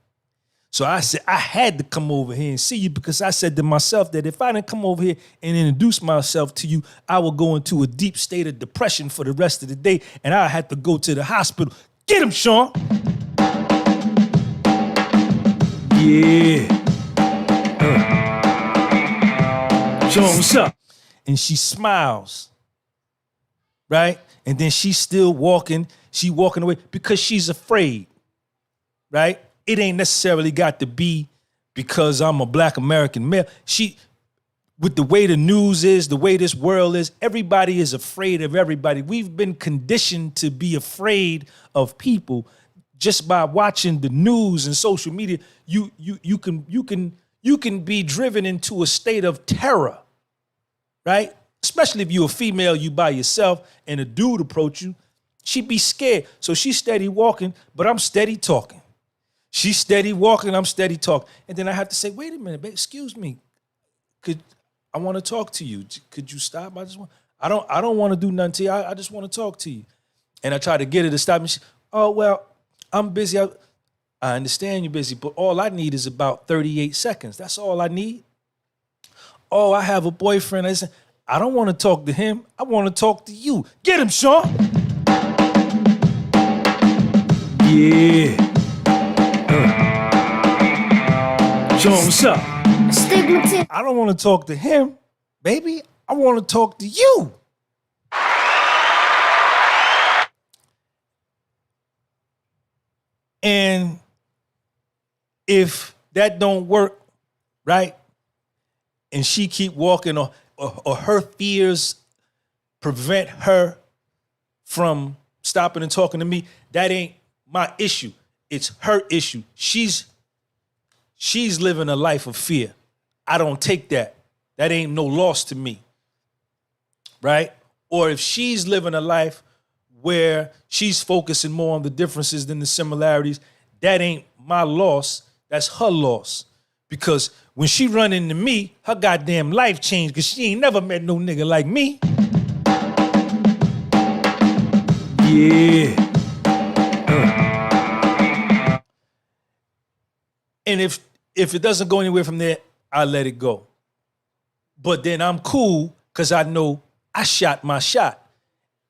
A: So I said, I had to come over here and see you because I said to myself that if I didn't come over here and introduce myself to you, I would go into a deep state of depression for the rest of the day and I had to go to the hospital. Get him, Sean. Yeah. Sean, what's up? And she smiles, right? And then she's still walking. She walking away because she's afraid, right? It ain't necessarily got to be because I'm a Black American male. With the way the news is, the way this world is, everybody is afraid of everybody. We've been conditioned to be afraid of people just by watching the news and social media. You can be driven into a state of terror, right? Especially if you're a female, you by yourself, and a dude approach you. She be scared. So she's steady walking, but I'm steady talking. She's steady walking, I'm steady talking. And then I have to say, wait a minute, babe, excuse me. I want to talk to you. Could you stop? I don't want to do nothing to you. I just want to talk to you. And I try to get her to stop me. Oh, well, I'm busy. I understand you're busy, but all I need is about 38 seconds. That's all I need. Oh, I have a boyfriend. I said, I don't want to talk to him. I want to talk to you. Get him, Sean. Yeah. Sean, what's up?
B: Stigmatist.
A: I don't want to talk to him, baby. I want to talk to you. And if that don't work, right, and she keep walking or her fears prevent her from stopping and talking to me, that ain't my issue. It's her issue. She's living a life of fear. I don't take that. That ain't no loss to me, right? Or if she's living a life where she's focusing more on the differences than the similarities, that ain't my loss. That's her loss. Because when she run into me, her goddamn life changed because she ain't never met no nigga like me. Yeah. And if it doesn't go anywhere from there, I let it go. But then I'm cool because I know I shot my shot.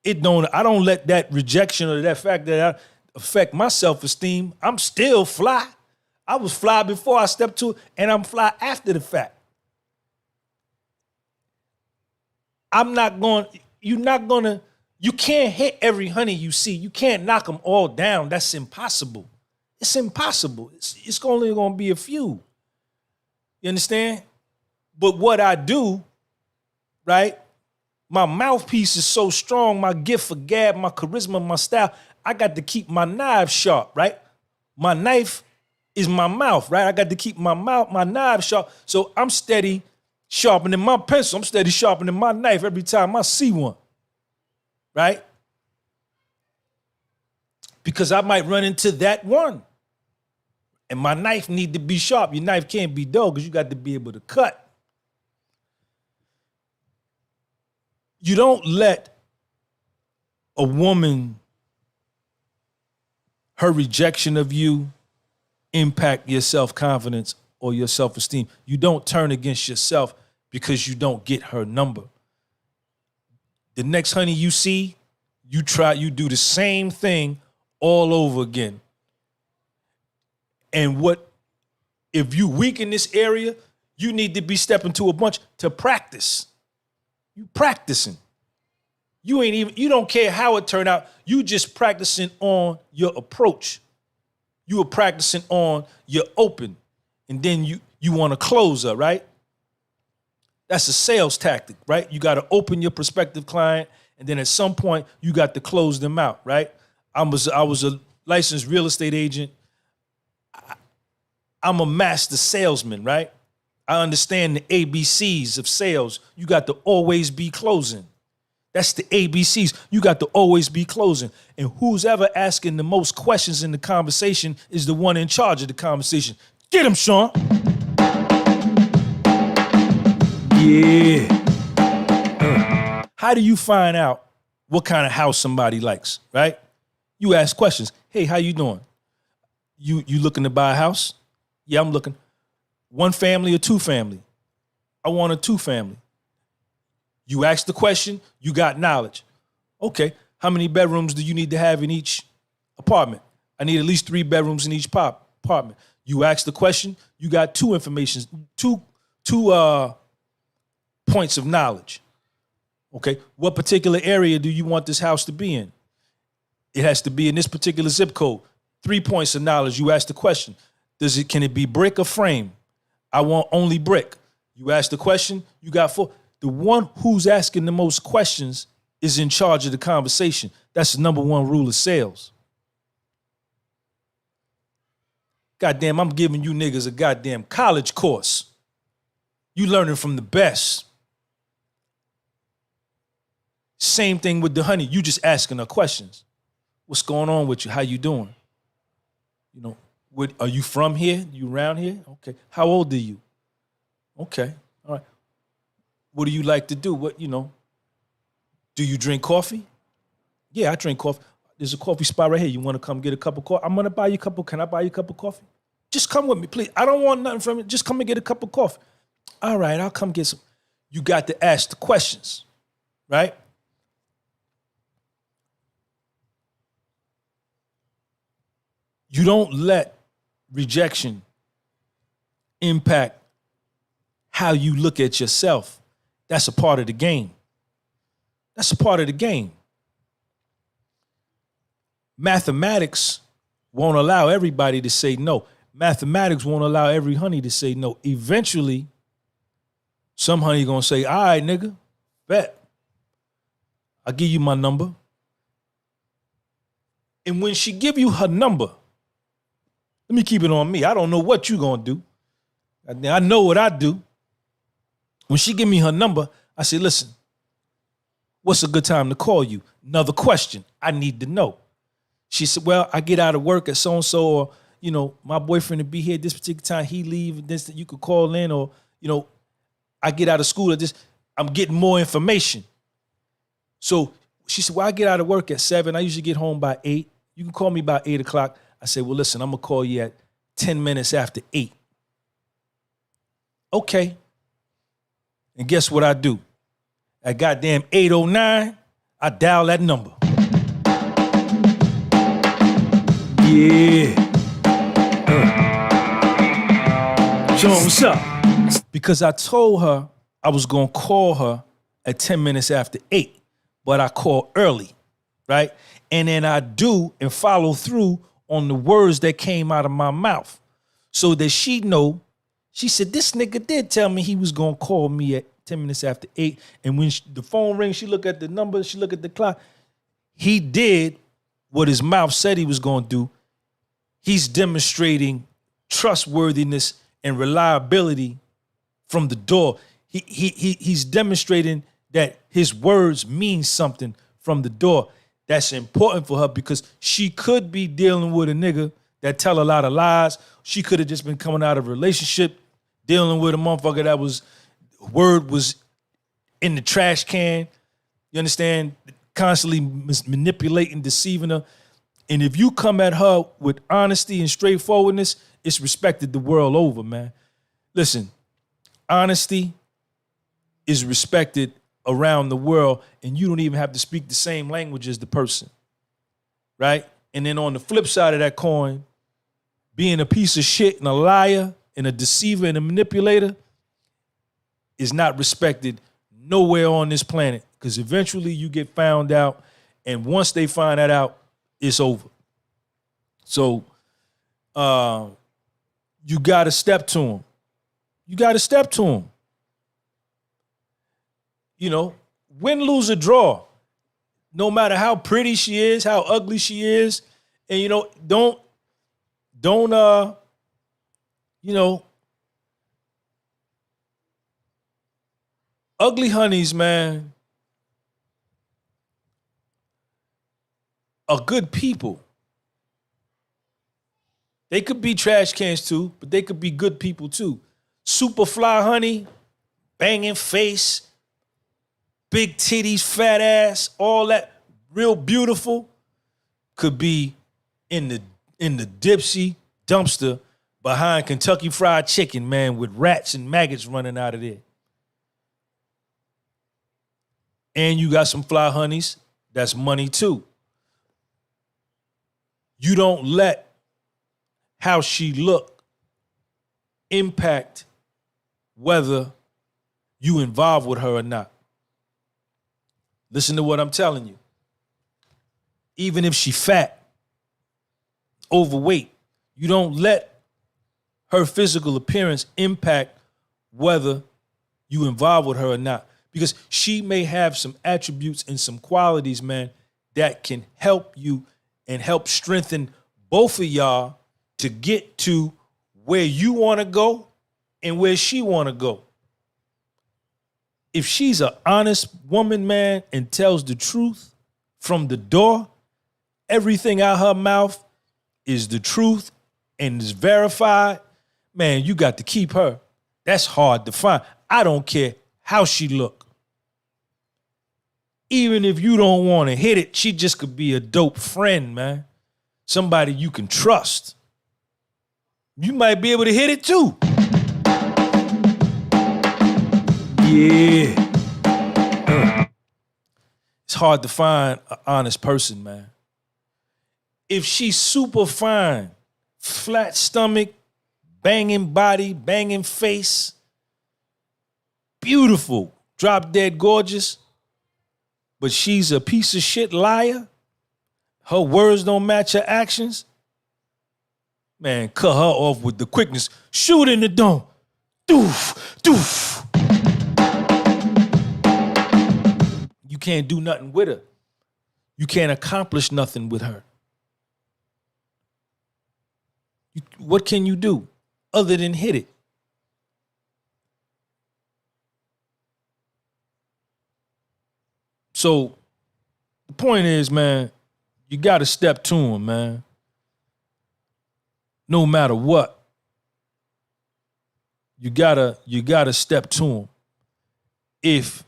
A: I don't let that rejection or that fact that I affect my self-esteem. I'm still fly. I was fly before I stepped to it, and I'm fly after the fact. You can't hit every honey you see. You can't knock them all down. That's impossible. It's impossible. It's only going to be a few. You understand? But what I do, right? My mouthpiece is so strong, my gift for gab, my charisma, my style, I got to keep my knife sharp, right? My knife is my mouth, right? I got to keep my knife sharp. So I'm steady sharpening my pencil. I'm steady sharpening my knife every time I see one, right? Because I might run into that one. And my knife need to be sharp. Your knife can't be dull because you got to be able to cut. You don't let a woman, her rejection of you, impact your self-confidence or your self-esteem. You don't turn against yourself because you don't get her number. The next honey you see, you do the same thing all over again. And if you weak in this area, you need to be stepping to a bunch to practice. You practicing. You don't care how it turned out. You just practicing on your approach. You are practicing on your open. And then you want to close her, right? That's a sales tactic, right? You got to open your prospective client. And then at some point, you got to close them out, right? I was a licensed real estate agent. I'm a master salesman, right? I understand the ABCs of sales. You got to always be closing. That's the ABCs. You got to always be closing. And who's ever asking the most questions in the conversation is the one in charge of the conversation. Get him, Sean. Yeah. How do you find out what kind of house somebody likes, right? You ask questions. Hey, how you doing? You looking to buy a house? Yeah, I'm looking. 1 family or 2 family? I want a 2 family. You ask the question, you got knowledge. Okay, how many bedrooms do you need to have in each apartment? I need at least 3 bedrooms in each apartment. You ask the question, you got 2 points of knowledge. Okay, what particular area do you want this house to be in? It has to be in this particular zip code. 3 points of knowledge. You ask the question. Can it be brick or frame? I want only brick. You ask the question, you got 4. The one who's asking the most questions is in charge of the conversation. That's the number 1 rule of sales. Goddamn, I'm giving you niggas a goddamn college course. You learning from the best. Same thing with the honey. You just asking her questions. What's going on with you? How you doing? You know, are you from here? You around here? Okay. How old are you? Okay. All right. What do you like to do? Do you drink coffee? Yeah, I drink coffee. There's a coffee spot right here. You want to come get a cup of coffee? I'm going to buy you a cup of, can I buy you a cup of coffee? Just come with me, please. I don't want nothing from you. Just come and get a cup of coffee. All right, I'll come get some. You got to ask the questions, right? You don't let rejection impact how you look at yourself. That's a part of the game. That's a part of the game. Mathematics won't allow everybody to say no. Mathematics won't allow every honey to say no. Eventually, some honey gonna say, all right, nigga, bet. I'll give you my number. And when she give you her number, let me keep it on me. I don't know what you gonna do. I know what I do. When she give me her number, I say, listen, what's a good time to call you? Another question I need to know. She said, well, I get out of work at so-and-so, or, my boyfriend will be here at this particular time. He leave, this, you could call in, or, I get out of school at this. I'm getting more information. So she said, well, I get out of work at 7. I usually get home by 8. You can call me by 8 o'clock. I said, well, listen, I'm going to call you at 10 minutes after 8. Okay. And guess what I do? At goddamn 8:09, I dial that number. Yeah. John, what's up? Because I told her I was going to call her at 10 minutes after 8, but I call early, right? And then I do and follow through on the words that came out of my mouth so that she know. She said, this nigga did tell me he was going to call me at 10 minutes after 8. And when the phone rings, she look at the number, she look at the clock. He did what his mouth said he was going to do. He's demonstrating trustworthiness and reliability from the door. He's demonstrating that his words mean something from the door. That's important for her because she could be dealing with a nigga that tell a lot of lies. She could have just been coming out of a relationship, dealing with a motherfucker that word was in the trash can. You understand? Constantly manipulating, deceiving her. And if you come at her with honesty and straightforwardness, it's respected the world over, man. Listen, honesty is respected around the world, and you don't even have to speak the same language as the person, right? And then on the flip side of that coin, being a piece of shit and a liar and a deceiver and a manipulator is not respected nowhere on this planet, because eventually you get found out, and once they find that out, it's over. So you got to step to them. You got to step to them. Win, lose, or draw. No matter how pretty she is, how ugly she is, and don't ugly honeys, man, are good people. They could be trash cans too, but they could be good people too. Super fly honey, banging face, big titties, fat ass, all that, real beautiful, could be in the dipsy dumpster behind Kentucky Fried Chicken, man, with rats and maggots running out of there. And you got some fly honeys, that's money too. You don't let how she look impact whether you involved with her or not. Listen to what I'm telling you. Even if she fat, overweight, you don't let her physical appearance impact whether you involved with her or not. Because she may have some attributes and some qualities, man, that can help you and help strengthen both of y'all to get to where you want to go and where she want to go. If she's an honest woman, man, and tells the truth from the door, everything out her mouth is the truth and is verified, man, you got to keep her. That's hard to find. I don't care how she look. Even if you don't want to hit it, she just could be a dope friend, man. Somebody you can trust. You might be able to hit it too. Yeah. It's hard to find an honest person, man. If she's super fine, flat stomach, banging body, banging face, beautiful, drop dead gorgeous, but she's a piece of shit liar, her words don't match her actions, man, cut her off with the quickness. Shoot in the dome. Doof, doof. You can't do nothing with her. You can't accomplish nothing with her. What can you do other than hit it? So the point is, man, you got to step to him, man. No matter what. You gotta step to him if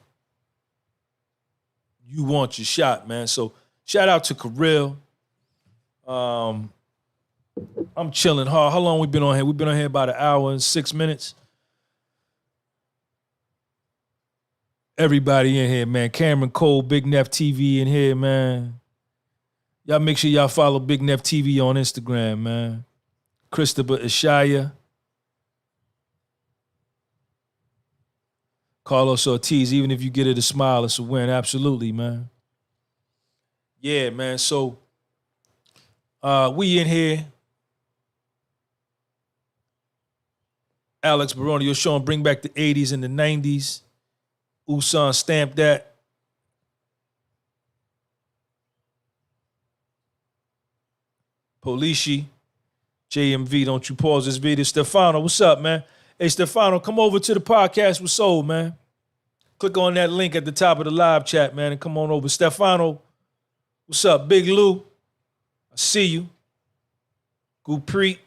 A: you want your shot, man. So shout out to Kirill. I'm chilling hard. How long we been on here? We've been on here about an hour and 6 minutes. Everybody in here, man. Cameron Cole, Big Neff TV in here, man. Y'all make sure y'all follow Big Neff TV on Instagram, man. Christopher Ishaya. Carlos Ortiz, even if you get it a smile, it's a win. Absolutely, man. Yeah, man. So we in here. Alex Baroni, you're showing bring back the 80s and the 90s. Usan stamped that. Polishi, JMV, don't you pause this video. Stefano, what's up, man? Hey, Stefano, come over to the podcast with Soul, man. Click on that link at the top of the live chat, man, and come on over. Stefano, what's up? Big Lou, I see you. Gupri.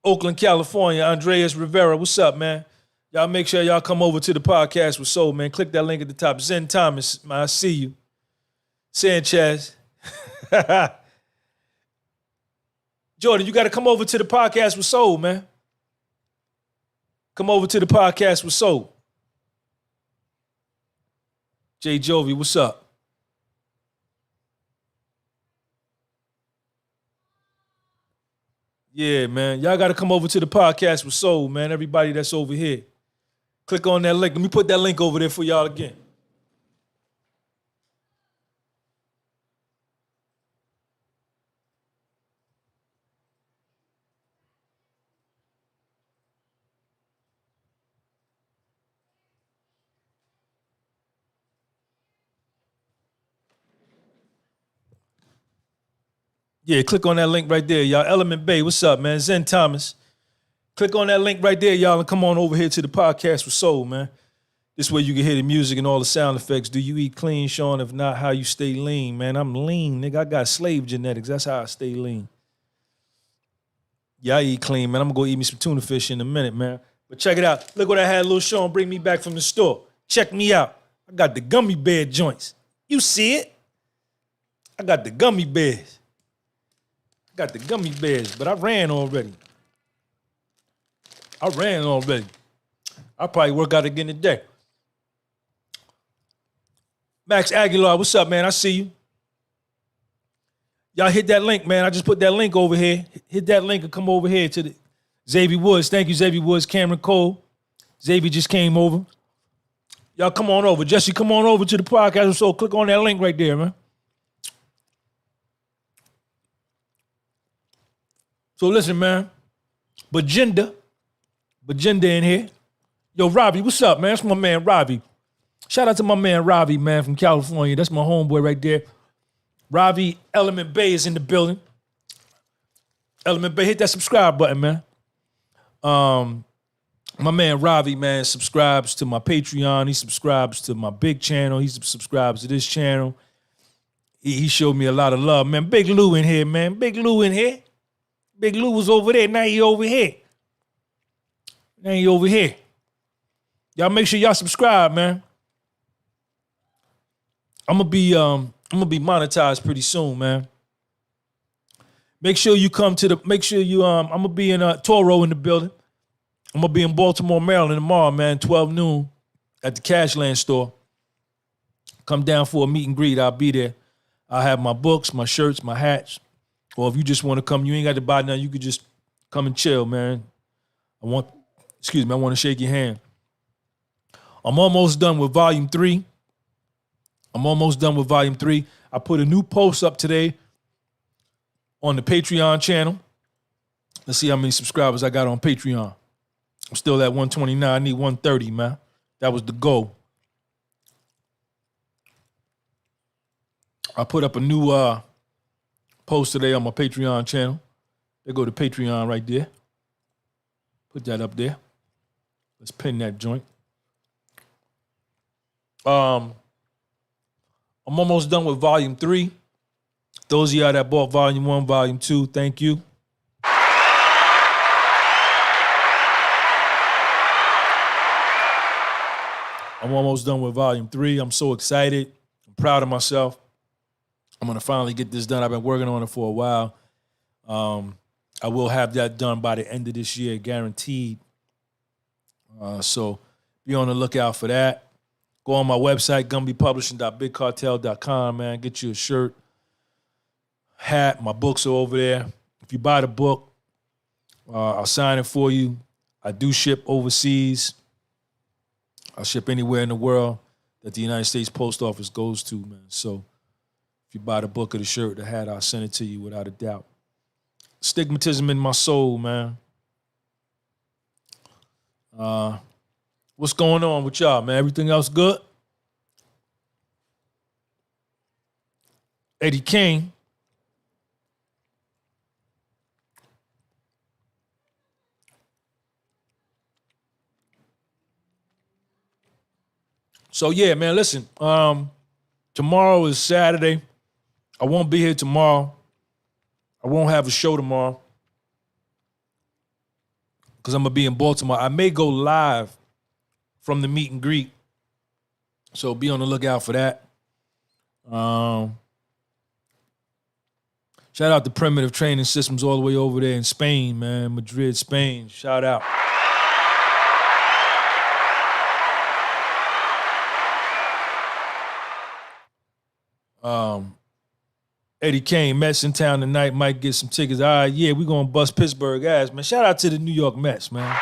A: Oakland, California, Andreas Rivera, what's up, man? Y'all make sure y'all come over to the podcast with Soul, man. Click that link at the top. Zen Thomas, man, I see you. Sanchez. Jordan, you got to come over to the podcast with Soul, man. Come over to the podcast with Soul. Jay Jovi, what's up? Yeah, man. Y'all got to come over to the podcast with Soul, man. Everybody that's over here. Click on that link. Let me put that link over there for y'all again. Yeah, click on that link right there, y'all. Element Bay, what's up, man? Zen Thomas. Click on that link right there, y'all, and come on over here to the podcast with Soul, man. This way you can hear the music and all the sound effects. Do you eat clean, Sean? If not, how you stay lean, man? I'm lean, nigga. I got slave genetics. That's how I stay lean. Yeah, I eat clean, man. I'm going to go eat me some tuna fish in a minute, man. But check it out. Look what I had Lil Sean bring me back from the store. Check me out. I got the gummy bear joints. You see it? I got the gummy bears. Got the gummy bears, but I ran already. I'll probably work out again today. Max Aguilar, what's up, man? I see you. Y'all hit that link, man. I just put that link over here. Hit that link and come over here to the Xavier Woods. Thank you, Xavier Woods. Cameron Cole. Xavier just came over. Y'all come on over. Jesse, come on over to the podcast. So click on that link right there, man. So listen, man. Bajinda in here. Yo, Ravi, what's up, man? That's my man, Ravi. Shout out to my man, Ravi, man, from California. That's my homeboy right there. Ravi, Element Bay is in the building. Element Bay, hit that subscribe button, man. My man, Ravi, man, subscribes to my Patreon. He subscribes to my big channel. He subscribes to this channel. he showed me a lot of love, man. Big Lou in here, man. Big Lou in here. Big Lou was over there. Now he over here. Y'all make sure y'all subscribe, man. I'm gonna be monetized pretty soon, man. Make sure you come to I'm gonna be in Toro in the building. I'm gonna be in Baltimore, Maryland tomorrow, man, 12 noon at the Cashland store. Come down for a meet and greet. I'll be there. I'll have my books, my shirts, my hats. Or if you just want to come, you ain't got to buy nothing. You could just come and chill, man. I want to shake your hand. I'm almost done with volume 3. I put a new post up today on the Patreon channel. Let's see how many subscribers I got on Patreon. I'm still at 129. I need 130, man. That was the goal. I put up a new post today on my Patreon channel. There go to Patreon right there. Put that up there. Let's pin that joint. I'm almost done with volume 3. Those of y'all that bought volume 1, volume 2, thank you. I'm almost done with volume 3. I'm so excited. I'm proud of myself. I'm going to finally get this done. I've been working on it for a while. I will have that done by the end of this year, guaranteed. So be on the lookout for that. Go on my website, gunbypublishing.bigcartel.com, man. Get you a shirt, hat. My books are over there. If you buy the book, I'll sign it for you. I do ship overseas. I'll ship anywhere in the world that the United States Post Office goes to, man. So if you buy the book or the shirt, the hat, I'll send it to you without a doubt. Stigmatism in my soul, man. What's going on with y'all, man? Everything else good? Eddie Kane. So yeah, man, listen. Tomorrow is Saturday. I won't be here tomorrow. I won't have a show tomorrow because I'm gonna be in Baltimore. I may go live from the meet and greet, so be on the lookout for that. Shout out to Primitive Training Systems all the way over there in Spain, man, Madrid, Spain. Shout out. Eddie Kane, Mets in town tonight, might get some tickets. All right, yeah, we're going to bust Pittsburgh ass, man. Shout out to the New York Mets, man.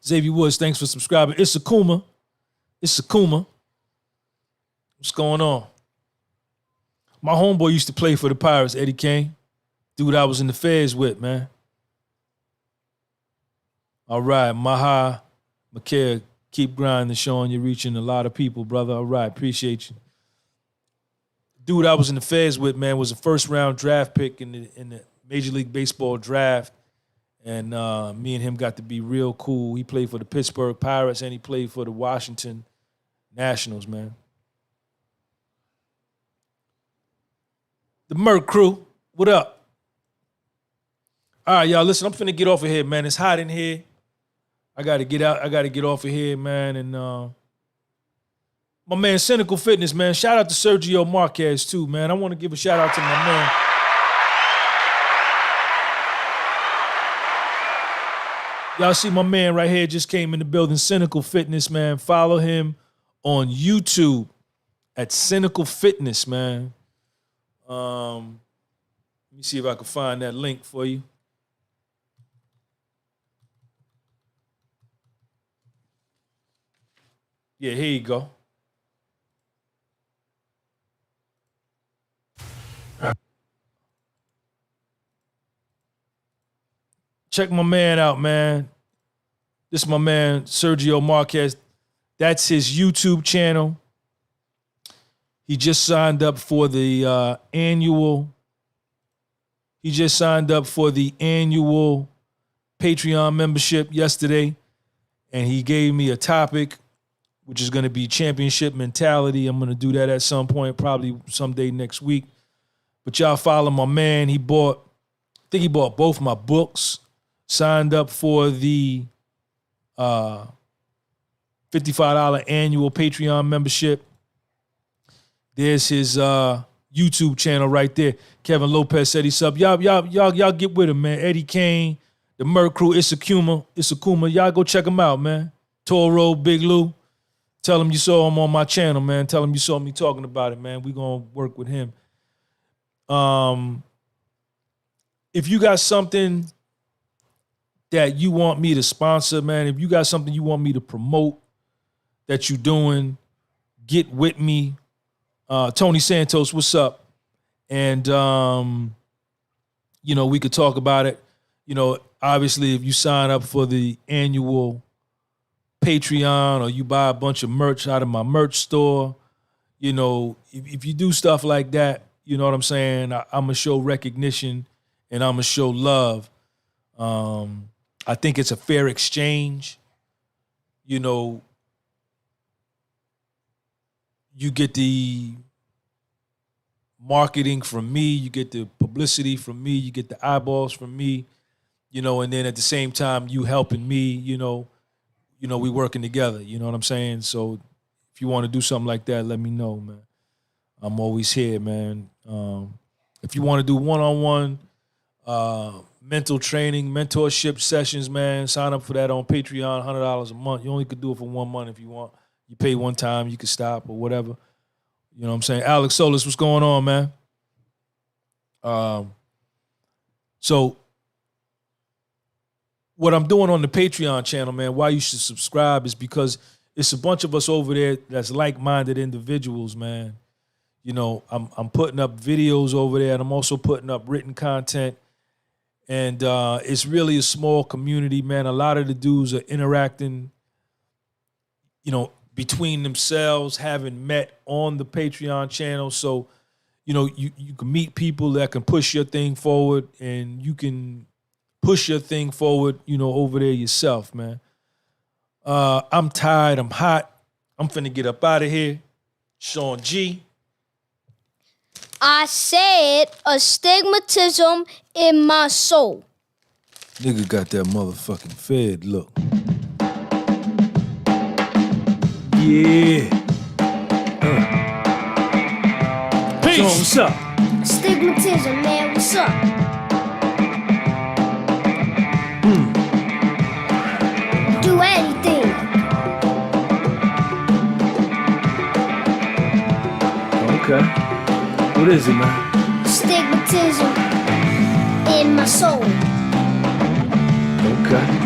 A: Xavier Woods, thanks for subscribing. It's Akuma. What's going on? My homeboy used to play for the Pirates, Eddie Kane. Dude I was in the Feds with, man. All right, Maha, Makaya, keep grinding, showing you're reaching a lot of people, brother. All right, appreciate you. Dude I was in the Feds with, man, was a first-round draft pick in the Major League Baseball draft. And me and him got to be real cool. He played for the Pittsburgh Pirates and he played for the Washington Nationals, man. The Merc crew, what up? All right, y'all, listen, I'm finna get off of here, man. It's hot in here. I got to get out. I got to get off of here, man. And my man, Cynical Fitness, man. Shout out to Sergio Marquez, too, man. I want to give a shout out to my man. Y'all see my man right here just came in the building, Cynical Fitness, man. Follow him on YouTube at Cynical Fitness, man. Let me see if I can find that link for you. Yeah, here you go. Check my man out, man. This is my man, Sergio Marquez. That's his YouTube channel. He just signed up for the annual Patreon membership yesterday, and he gave me a topic which is going to be championship mentality. I'm going to do that at some point, probably someday next week. But y'all follow my man. I think he bought both my books, signed up for the $55 annual Patreon membership. There's his YouTube channel right there. Kevin Lopez said he's up. Y'all get with him, man. Eddie Kane, the Merc Crew, Isakuma. Y'all go check him out, man. Toro, Big Lou. Tell him you saw him on my channel, man. Tell him you saw me talking about it, man. We gonna work with him. If you got something that you want me to sponsor, man, if you got something you want me to promote that you're doing, get with me. Tony Santos, what's up? And, we could talk about it. Obviously, if you sign up for the annual Patreon or you buy a bunch of merch out of my merch store, if you do stuff like that, you know what I'm saying? I'm going to show recognition and I'm going to show love. I think it's a fair exchange. You get the marketing from me, you get the publicity from me, you get the eyeballs from me, and then at the same time, you helping me, we working together, you know what I'm saying? So if you want to do something like that, let me know, man. I'm always here, man. If you want to do one-on-one mental training, mentorship sessions, man, sign up for that on Patreon, $100 a month. You only could do it for 1 month if you want. You pay one time, you can stop or whatever. You know what I'm saying? Alex Solis, what's going on, man? So what I'm doing on the Patreon channel, man, why you should subscribe is because it's a bunch of us over there that's like-minded individuals, man. I'm putting up videos over there, and I'm also putting up written content. And it's really a small community, man. A lot of the dudes are interacting, between themselves, having met on the Patreon channel. So, you can meet people that can push your thing forward, and you can push your thing forward, over there yourself, man. I'm tired. I'm hot. I'm finna get up out of here. Sean G.
B: I said astigmatism in my soul.
A: Nigga got that motherfucking Fed look. Yeah. Peace. So what's up?
B: Astigmatism, man, what's up? Do anything.
A: Okay. What is it, man?
B: Astigmatism in my soul.
A: Okay.